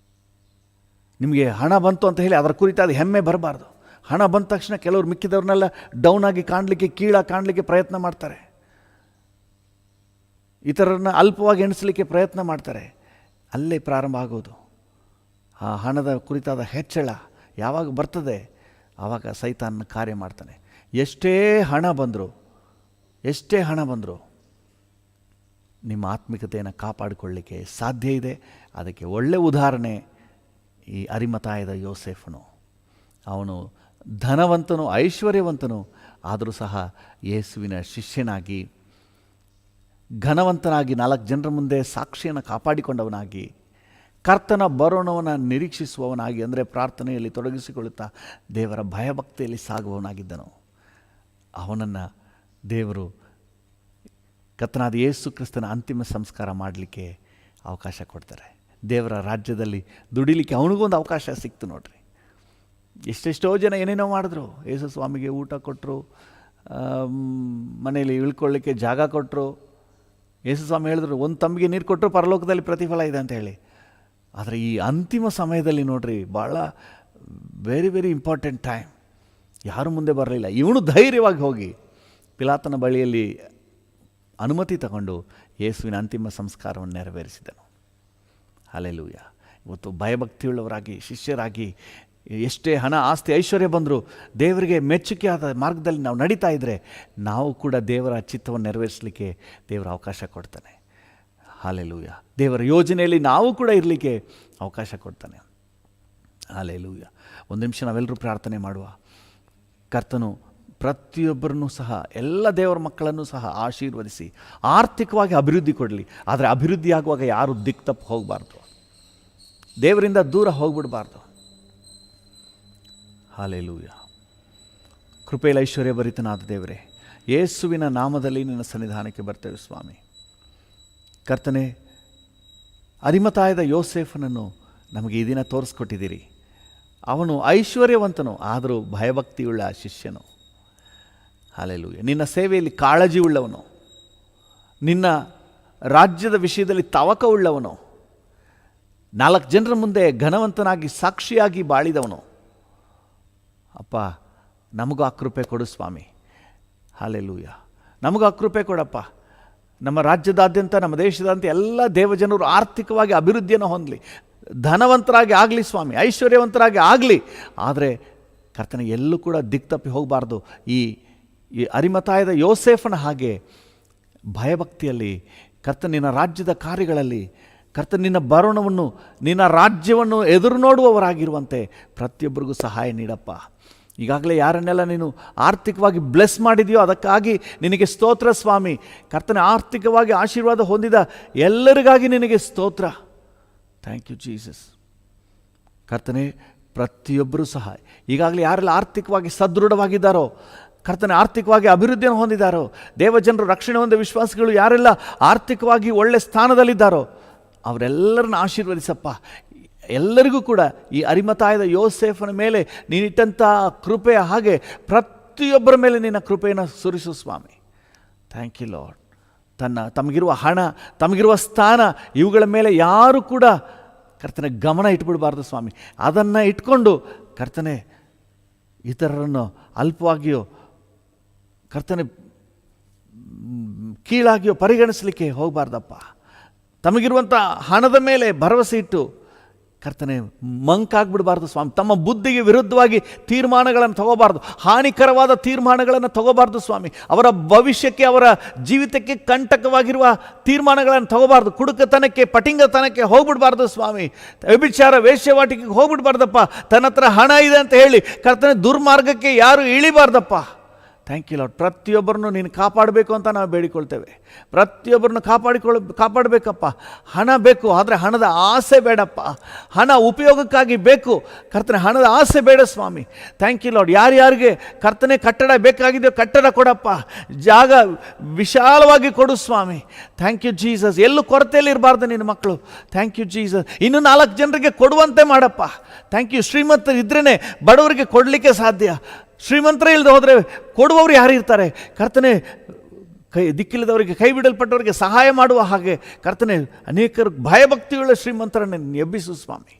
ನಿಮಗೆ ಹಣ ಬಂತು ಅಂತ ಹೇಳಿ ಅದರ ಕುರಿತಾದ ಹೆಮ್ಮೆ ಬರಬಾರ್ದು. ಹಣ ಬಂದ ತಕ್ಷಣ ಕೆಲವರು ಮಿಕ್ಕಿದವ್ರನ್ನೆಲ್ಲ ಡೌನ್ ಆಗಿ ಕಾಣಲಿಕ್ಕೆ, ಕೀಳಾಗಿ ಕಾಣಲಿಕ್ಕೆ ಪ್ರಯತ್ನ ಮಾಡ್ತಾರೆ. ಇತರರನ್ನ ಅಲ್ಪವಾಗಿ ಎಣಿಸಲಿಕ್ಕೆ ಪ್ರಯತ್ನ ಮಾಡ್ತಾರೆ. ಅಲ್ಲೇ ಪ್ರಾರಂಭ ಆಗೋದು. ಆ ಹಣದ ಕುರಿತಾದ ಹೆಚ್ಚಳ ಯಾವಾಗ ಬರ್ತದೆ ಆವಾಗ ಸೈತಾನನ ಕಾರ್ಯ ಮಾಡ್ತಾನೆ. ಎಷ್ಟೇ ಹಣ ಬಂದರೂ ನಿಮ್ಮ ಆತ್ಮಿಕತೆಯನ್ನು ಕಾಪಾಡಿಕೊಳ್ಳಲಿಕ್ಕೆ ಸಾಧ್ಯ ಇದೆ. ಅದಕ್ಕೆ ಒಳ್ಳೆಯ ಉದಾಹರಣೆ ಈ ಅರಿಮತಾಯದ ಯೋಸೇಫನು. ಅವನು ಧನವಂತನು, ಐಶ್ವರ್ಯವಂತನು, ಆದರೂ ಸಹ ಯೇಸುವಿನ ಶಿಷ್ಯನಾಗಿ, ಘನವಂತನಾಗಿ, 4 ಜನರ ಮುಂದೆ ಸಾಕ್ಷಿಯನ್ನು ಕಾಪಾಡಿಕೊಂಡವನಾಗಿ, ಕರ್ತನ ಬರೋಣವನ್ನು ನಿರೀಕ್ಷಿಸುವವನಾಗಿ, ಅಂದರೆ ಪ್ರಾರ್ಥನೆಯಲ್ಲಿ ತೊಡಗಿಸಿಕೊಳ್ಳುತ್ತಾ ದೇವರ ಭಯಭಕ್ತಿಯಲ್ಲಿ ಸಾಗುವವನಾಗಿದ್ದನು. ಅವನನ್ನು ದೇವರು ಕರ್ತನಾದ ಯೇಸು ಕ್ರಿಸ್ತನ ಅಂತಿಮ ಸಂಸ್ಕಾರ ಮಾಡಲಿಕ್ಕೆ ಅವಕಾಶ ಕೊಡ್ತಾರೆ. ದೇವರ ರಾಜ್ಯದಲ್ಲಿ ದುಡಿಲಿಕ್ಕೆ ಅವನಿಗೊಂದು ಅವಕಾಶ ಸಿಕ್ತು ನೋಡ್ರಿ. ಎಷ್ಟೆಷ್ಟೋ ಜನ ಏನೇನೋ ಮಾಡಿದ್ರು. ಯೇಸು ಸ್ವಾಮಿಗೆ ಊಟ ಕೊಟ್ಟರು, ಮನೆಯಲ್ಲಿ ಇಳ್ಕೊಳ್ಳಿಕ್ಕೆ ಜಾಗ ಕೊಟ್ಟರು. ಯೇಸು ಸ್ವಾಮಿ ಹೇಳಿದ್ರು, ಒಂದು ತಂಬಿಗೆ ನೀರು ಕೊಟ್ಟರು ಪರಲೋಕದಲ್ಲಿ ಪ್ರತಿಫಲ ಇದೆ ಅಂತ ಹೇಳಿ. ಆದರೆ ಈ ಅಂತಿಮ ಸಮಯದಲ್ಲಿ ನೋಡ್ರಿ, ಭಾಳ ವೆರಿ ವೆರಿ ಇಂಪಾರ್ಟೆಂಟ್ ಟೈಮ್. ಯಾರೂ ಮುಂದೆ ಬರಲಿಲ್ಲ. ಇವನು ಧೈರ್ಯವಾಗಿ ಹೋಗಿ ಪಿಲಾತನ ಬಳಿಯಲ್ಲಿ ಅನುಮತಿ ತಗೊಂಡು ಯೇಸುವಿನ ಅಂತಿಮ ಸಂಸ್ಕಾರವನ್ನು ನೆರವೇರಿಸಿದನು. ಹಲ್ಲೆಲೂಯ. ಇವತ್ತು ಭಯಭಕ್ತಿಯುಳ್ಳವರಾಗಿ, ಶಿಷ್ಯರಾಗಿ, ಎಷ್ಟೇ ಹಣ, ಆಸ್ತಿ, ಐಶ್ವರ್ಯ ಬಂದರೂ ದೇವರಿಗೆ ಮೆಚ್ಚುಗೆಯಾದ ಮಾರ್ಗದಲ್ಲಿ ನಾವು ನಡೀತಾ ಇದ್ದರೆ ನಾವು ಕೂಡ ದೇವರ ಚಿತ್ತವನ್ನು ನೆರವೇರಿಸಲಿಕ್ಕೆ ದೇವರ ಅವಕಾಶ ಕೊಡ್ತಾನೆ. ಹಲ್ಲೆಲೂಯ. ದೇವರ ಯೋಜನೆಯಲ್ಲಿ ನಾವು ಕೂಡ ಇರಲಿಕ್ಕೆ ಅವಕಾಶ ಕೊಡ್ತಾನೆ. ಹಲ್ಲೆಲೂಯ. ಒಂದು ನಿಮಿಷ ನಾವೆಲ್ಲರೂ ಪ್ರಾರ್ಥನೆ ಮಾಡುವ. ಕರ್ತನು ಪ್ರತಿಯೊಬ್ಬರನ್ನೂ ಸಹ, ಎಲ್ಲ ದೇವರ ಮಕ್ಕಳನ್ನು ಸಹ ಆಶೀರ್ವದಿಸಿ ಆರ್ಥಿಕವಾಗಿ ಅಭಿವೃದ್ಧಿ ಕೊಡಲಿ. ಆದರೆ ಅಭಿವೃದ್ಧಿ ಆಗುವಾಗ ಯಾರು ದಿಕ್ತಪ್ಪು ಹೋಗಬಾರ್ದು, ದೇವರಿಂದ ದೂರ ಹೋಗ್ಬಿಡಬಾರ್ದು. ಹಲ್ಲೆಲೂಯ. ಕೃಪೆಯಲ್ಲಿ ಐಶ್ವರ್ಯ ಭರಿತನಾದ ದೇವರೇ, ಯೇಸುವಿನ ನಾಮದಲ್ಲಿ ನಿನ್ನ ಸನ್ನಿಧಾನಕ್ಕೆ ಬರ್ತೇವೆ ಸ್ವಾಮಿ. ಕರ್ತನೆ, ಅರಿಮತಾಯದ ಯೋಸೇಫನನ್ನು ನಮಗೆ ಈ ದಿನ ತೋರಿಸ್ಕೊಟ್ಟಿದ್ದೀರಿ. ಅವನು ಐಶ್ವರ್ಯವಂತನು, ಆದರೂ ಭಯಭಕ್ತಿಯುಳ್ಳ ಶಿಷ್ಯನು. ಹಲ್ಲೆಲೂಯ. ನಿನ್ನ ಸೇವೆಯಲ್ಲಿ ಕಾಳಜಿ ಉಳ್ಳವನು, ನಿನ್ನ ರಾಜ್ಯದ ವಿಷಯದಲ್ಲಿ ತವಕ ಉಳ್ಳವನು, 4 ಜನರ ಮುಂದೆ ಘನವಂತನಾಗಿ ಸಾಕ್ಷಿಯಾಗಿ ಬಾಳಿದವನು. ಅಪ್ಪ, ನಮಗೂ ಆ ಕೃಪೆ ಕೊಡು ಸ್ವಾಮಿ. ಹಲ್ಲೆಲೂಯ. ನಮಗೂ ಆ ಕೃಪೆ ಕೊಡಪ್ಪ. ನಮ್ಮ ರಾಜ್ಯದಾದ್ಯಂತ, ನಮ್ಮ ದೇಶದಾದ್ಯಂತ ಎಲ್ಲ ದೇವಜನರು ಆರ್ಥಿಕವಾಗಿ ಅಭಿವೃದ್ಧಿಯನ್ನು ಹೊಂದಲಿ, ಧನವಂತರಾಗಿ ಆಗಲಿ ಸ್ವಾಮಿ, ಐಶ್ವರ್ಯವಂತರಾಗಿ ಆಗಲಿ. ಆದರೆ ಕರ್ತನೆ, ಎಲ್ಲೂ ಕೂಡ ದಿಕ್ತಪ್ಪಿ ಹೋಗಬಾರ್ದು. ಈ ಅರಿಮತಾಯದ ಯೋಸೇಫನ ಹಾಗೆ ಭಯಭಕ್ತಿಯಲ್ಲಿ, ಕರ್ತನ ನಿನ್ನ ರಾಜ್ಯದ ಕಾರ್ಯಗಳಲ್ಲಿ, ಕರ್ತನ ನಿನ್ನ ಬರೋಣವನ್ನು, ನಿನ್ನ ರಾಜ್ಯವನ್ನು ಎದುರು ನೋಡುವವರಾಗಿರುವಂತೆ ಪ್ರತಿಯೊಬ್ಬರಿಗೂ ಸಹಾಯ ನೀಡಪ್ಪ. ಈಗಾಗಲೇ ಯಾರನ್ನೆಲ್ಲ ನೀನು ಆರ್ಥಿಕವಾಗಿ ಬ್ಲೆಸ್ ಮಾಡಿದೆಯೋ ಅದಕ್ಕಾಗಿ ನಿನಗೆ ಸ್ತೋತ್ರ ಸ್ವಾಮಿ. ಕರ್ತನ ಆರ್ಥಿಕವಾಗಿ ಆಶೀರ್ವಾದ ಹೊಂದಿದ ಎಲ್ಲರಿಗಾಗಿ ನಿನಗೆ ಸ್ತೋತ್ರ. Thank you Jesus. ಕರ್ತನೆ, ಪ್ರತಿಯೊಬ್ಬರೂ ಸಹ ಈಗಾಗಲೇ ಯಾರೆಲ್ಲ ಆರ್ಥಿಕವಾಗಿ ಸದೃಢವಾಗಿದ್ದಾರೋ, ಕರ್ತನೆ ಆರ್ಥಿಕವಾಗಿ ಅಭಿವೃದ್ಧಿಯನ್ನು ಹೊಂದಿದ್ದಾರೋ, ದೇವಜನರು ರಕ್ಷಣೆ ಹೊಂದ ವಿಶ್ವಾಸಿಗಳು ಯಾರೆಲ್ಲ ಆರ್ಥಿಕವಾಗಿ ಒಳ್ಳೆ ಸ್ಥಾನದಲ್ಲಿದ್ದಾರೋ ಅವರೆಲ್ಲರನ್ನ ಆಶೀರ್ವದಿಸಪ್ಪ. ಎಲ್ಲರಿಗೂ ಕೂಡ ಈ ಅರಿಮತಾಯದ ಯೋಸೇಫನ ಮೇಲೆ ನೀನಿಟ್ಟಂಥ ಕೃಪೆಯ ಹಾಗೆ ಪ್ರತಿಯೊಬ್ಬರ ಮೇಲೆ ನಿನ್ನ ಕೃಪೆಯನ್ನು ಸುರಿಸು ಸ್ವಾಮಿ. Thank you lord. ತಮಗಿರುವ ಹಣ, ತಮಗಿರುವ ಸ್ಥಾನ, ಇವುಗಳ ಮೇಲೆ ಯಾರು ಕೂಡ ಕರ್ತನೆ ಗಮನ ಇಟ್ಬಿಡಬಾರ್ದು ಸ್ವಾಮಿ. ಅದನ್ನು ಇಟ್ಕೊಂಡು ಕರ್ತನೆ ಇತರರನ್ನು ಅಲ್ಪವಾಗಿಯೋ, ಕರ್ತನೆ ಕೀಳಾಗಿಯೋ ಪರಿಗಣಿಸಲಿಕ್ಕೆ ಹೋಗಬಾರ್ದಪ್ಪ. ತಮಗಿರುವಂಥ ಹಣದ ಮೇಲೆ ಭರವಸೆ ಇಟ್ಟು ಕರ್ತನೆ ಮಂಕಾಗ್ಬಿಡಬಾರ್ದು ಸ್ವಾಮಿ. ತಮ್ಮ ಬುದ್ಧಿಗೆ ವಿರುದ್ಧವಾಗಿ ತೀರ್ಮಾನಗಳನ್ನು ತಗೋಬಾರ್ದು, ಹಾನಿಕರವಾದ ತೀರ್ಮಾನಗಳನ್ನು ತಗೋಬಾರ್ದು ಸ್ವಾಮಿ. ಅವರ ಭವಿಷ್ಯಕ್ಕೆ, ಅವರ ಜೀವಿತಕ್ಕೆ ಕಂಟಕವಾಗಿರುವ ತೀರ್ಮಾನಗಳನ್ನು ತಗೋಬಾರ್ದು. ಕುಡುಕತನಕ್ಕೆ, ಪಟಿಂಗತನಕ್ಕೆ ಹೋಗ್ಬಿಡ್ಬಾರ್ದು ಸ್ವಾಮಿ. ವ್ಯಭಿಚಾರ, ವೇಶ್ಯವಾಟಿಕೆಗೆ ಹೋಗ್ಬಿಡ್ಬಾರ್ದಪ್ಪ. ತನ್ನ ಹತ್ರ ಹಣ ಇದೆ ಅಂತ ಹೇಳಿ ಕರ್ತನೆ ದುರ್ಮಾರ್ಗಕ್ಕೆ ಯಾರು ಇಳಿಬಾರ್ದಪ್ಪ. Thank you lord. ಪ್ರತಿಯೊಬ್ಬರನ್ನು ನೀನು ಕಾಪಾಡಬೇಕು ಅಂತ ನಾವು ಬೇಡಿಕೊಳ್ತೇವೆ. ಪ್ರತಿಯೊಬ್ಬರನ್ನು ಕಾಪಾಡಬೇಕಪ್ಪ. ಹಣ ಬೇಕು, ಆದರೆ ಹಣದ ಆಸೆ ಬೇಡಪ್ಪ. ಹಣ ಉಪಯೋಗಕ್ಕಾಗಿ ಬೇಕು, ಕರ್ತನೆ ಹಣದ ಆಸೆ ಬೇಡ ಸ್ವಾಮಿ. Thank you lord. ಯಾರ್ಯಾರಿಗೆ ಕರ್ತನೆ ಕಟ್ಟಡ ಬೇಕಾಗಿದೆಯೋ ಕಟ್ಟಡ ಕೊಡಪ್ಪ, ಜಾಗ ವಿಶಾಲವಾಗಿ ಕೊಡು ಸ್ವಾಮಿ. Thank you Jesus. ಎಲ್ಲೂ ಕೊರತೆಯಲ್ಲಿ ಇರಬಾರ್ದು ನಿನ್ನ ಮಕ್ಕಳು. Thank you Jesus. ಇನ್ನೂ 4 ಜನರಿಗೆ ಕೊಡುವಂತೆ ಮಾಡಪ್ಪ. Thank you. ಶ್ರೀಮಂತರು ಇದ್ರೇ ಬಡವರಿಗೆ ಕೊಡಲಿಕ್ಕೆ ಸಾಧ್ಯ. ಶ್ರೀಮಂತರೇ ಇಲ್ಲದೆ ಹೋದರೆ ಕೊಡುವವರು ಯಾರು ಇರ್ತಾರೆ? ಕರ್ತನೆ, ದಿಕ್ಕಿಲ್ಲದವರಿಗೆ, ಕೈ ಬಿಡಲ್ಪಟ್ಟವರಿಗೆ ಸಹಾಯ ಮಾಡುವ ಹಾಗೆ ಕರ್ತನೆ ಅನೇಕರು ಭಯಭಕ್ತಿಯುಳ್ಳ ಶ್ರೀಮಂತರನ್ನು ಎಬ್ಬಿಸು ಸ್ವಾಮಿ.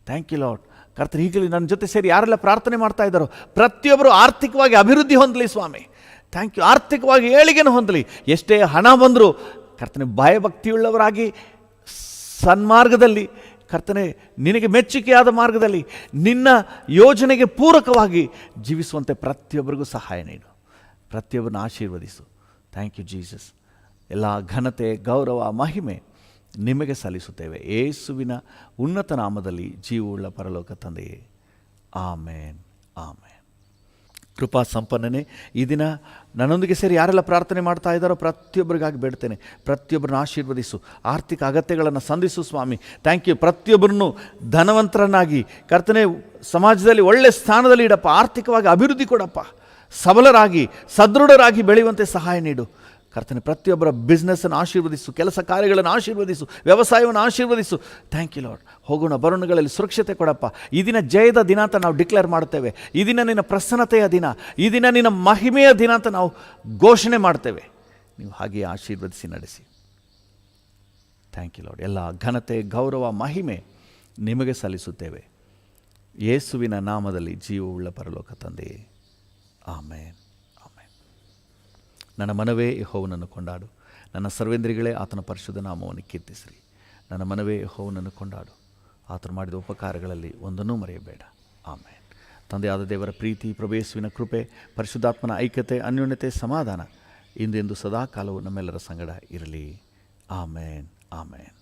Thank you lord. ಕರ್ತನೆ, ಈಗಲೇ ನನ್ನ ಜೊತೆ ಸೇರಿ ಯಾರೆಲ್ಲ ಪ್ರಾರ್ಥನೆ ಮಾಡ್ತಾ ಇದ್ದಾರೋ ಪ್ರತಿಯೊಬ್ಬರು ಆರ್ಥಿಕವಾಗಿ ಅಭಿವೃದ್ಧಿ ಹೊಂದಲಿ ಸ್ವಾಮಿ. Thank you. ಆರ್ಥಿಕವಾಗಿ ಏಳಿಗೆಯನ್ನು ಹೊಂದಲಿ. ಎಷ್ಟೇ ಹಣ ಬಂದರೂ ಕರ್ತನೆ ಭಯಭಕ್ತಿಯುಳ್ಳವರಾಗಿ ಸನ್ಮಾರ್ಗದಲ್ಲಿ ಕರ್ತನೆ ನಿನಗೆ ಮೆಚ್ಚುಗೆಯಾದ ಮಾರ್ಗದಲ್ಲಿ ನಿನ್ನ ಯೋಜನೆಗೆ ಪೂರಕವಾಗಿ ಜೀವಿಸುವಂತೆ ಪ್ರತಿಯೊಬ್ಬರಿಗೂ ಸಹಾಯ ನೀಡು. ಪ್ರತಿಯೊಬ್ಬರನ್ನ ಆಶೀರ್ವದಿಸು. Thank you Jesus. ಎಲ್ಲ ಘನತೆ, ಗೌರವ, ಮಹಿಮೆ ನಿಮಗೆ ಸಲ್ಲಿಸುತ್ತೇವೆ ಯೇಸುವಿನ ಉನ್ನತ ನಾಮದಲ್ಲಿ, ಜೀವವುಳ್ಳ ಪರಲೋಕ ತಂದೆಯೇ. ಆಮೇನ್, ಆಮೇನ್. ಕೃಪಾ ಸಂಪನ್ನನೇ, ಈ ದಿನ ನನ್ನೊಂದಿಗೆ ಸೇರಿ ಯಾರೆಲ್ಲ ಪ್ರಾರ್ಥನೆ ಮಾಡ್ತಾ ಇದ್ದಾರೋ ಪ್ರತಿಯೊಬ್ಬರಿಗಾಗಿ ಬೇಡ್ತೇನೆ. ಪ್ರತಿಯೊಬ್ಬರನ್ನ ಆಶೀರ್ವದಿಸು. ಆರ್ಥಿಕ ಅಗತ್ಯಗಳನ್ನು ಸಂಧಿಸು ಸ್ವಾಮಿ. Thank you. ಪ್ರತಿಯೊಬ್ಬರನ್ನು ಧನವಂತರನ್ನಾಗಿ ಕರ್ತನೆ ಸಮಾಜದಲ್ಲಿ ಒಳ್ಳೆಯ ಸ್ಥಾನದಲ್ಲಿ ಇಡಪ್ಪ. ಆರ್ಥಿಕವಾಗಿ ಅಭಿವೃದ್ಧಿ ಕೊಡಪ್ಪ. ಸಬಲರಾಗಿ ಸದೃಢರಾಗಿ ಬೆಳೆಯುವಂತೆ ಸಹಾಯ ನೀಡು ಕರ್ತನೆ. ಪ್ರತಿಯೊಬ್ಬರ ಬಿಸ್ನೆಸ್ಸನ್ನು ಆಶೀರ್ವದಿಸು, ಕೆಲಸ ಕಾರ್ಯಗಳನ್ನು ಆಶೀರ್ವದಿಸು, ವ್ಯವಸಾಯವನ್ನು ಆಶೀರ್ವದಿಸು. Thank you lord. ಹೋಗೋಣ ಬರೋಣಗಳಲ್ಲಿ ಸುರಕ್ಷತೆ ಕೊಡಪ್ಪ. ಈ ದಿನ ಜಯದ ದಿನ ಅಂತ ನಾವು ಡಿಕ್ಲೇರ್ ಮಾಡ್ತೇವೆ. ಈ ದಿನ ನಿನ್ನ ಪ್ರಸನ್ನತೆಯ ದಿನ, ಈ ದಿನ ನಿನ್ನ ಮಹಿಮೆಯ ದಿನ ಅಂತ ನಾವು ಘೋಷಣೆ ಮಾಡ್ತೇವೆ. ನೀವು ಹಾಗೆಯೇ ಆಶೀರ್ವದಿಸಿ ನಡೆಸಿ. Thank you Lord. ಎಲ್ಲ ಘನತೆ, ಗೌರವ, ಮಹಿಮೆ ನಿಮಗೆ ಸಲ್ಲಿಸುತ್ತೇವೆ ಯೇಸುವಿನ ನಾಮದಲ್ಲಿ, ಜೀವವುಳ್ಳ ಪರಲೋಕ ತಂದೆಯೇ. ಆಮೇನ್, ಆಮೇನ್. ನನ್ನ ಮನವೇ ಯೆಹೋವನನ್ನು ಕೊಂಡಾಡು, ನನ್ನ ಸರ್ವೇಂದ್ರಿಗಳೇ ಆತನ ಪರಿಶುದ್ಧ ನಾಮವನ್ನು ಕೀರ್ತಿಸಿರಿ. ನನ್ನ ಮನವೇ ಯೆಹೋವನನ್ನು ಕೊಂಡಾಡು, ಆತನು ಮಾಡಿದ ಉಪಕಾರಗಳಲ್ಲಿ ಒಂದನ್ನೂ ಮರೆಯಬೇಡ. ಆಮೇನ್. ತಂದೆಯಾದ ದೇವರ ಪ್ರೀತಿ, ಪ್ರಭು ಯೇಸುವಿನ ಕೃಪೆ, ಪರಿಶುದ್ಧಾತ್ಮನ ಐಕ್ಯತೆ, ಅನ್ಯೋನ್ಯತೆ, ಸಮಾಧಾನ ಇಂದೆಂದು ಸದಾ ಕಾಲವು ನಮ್ಮೆಲ್ಲರ ಸಂಗಡ ಇರಲಿ. ಆಮೇನ್, ಆಮೇನ್.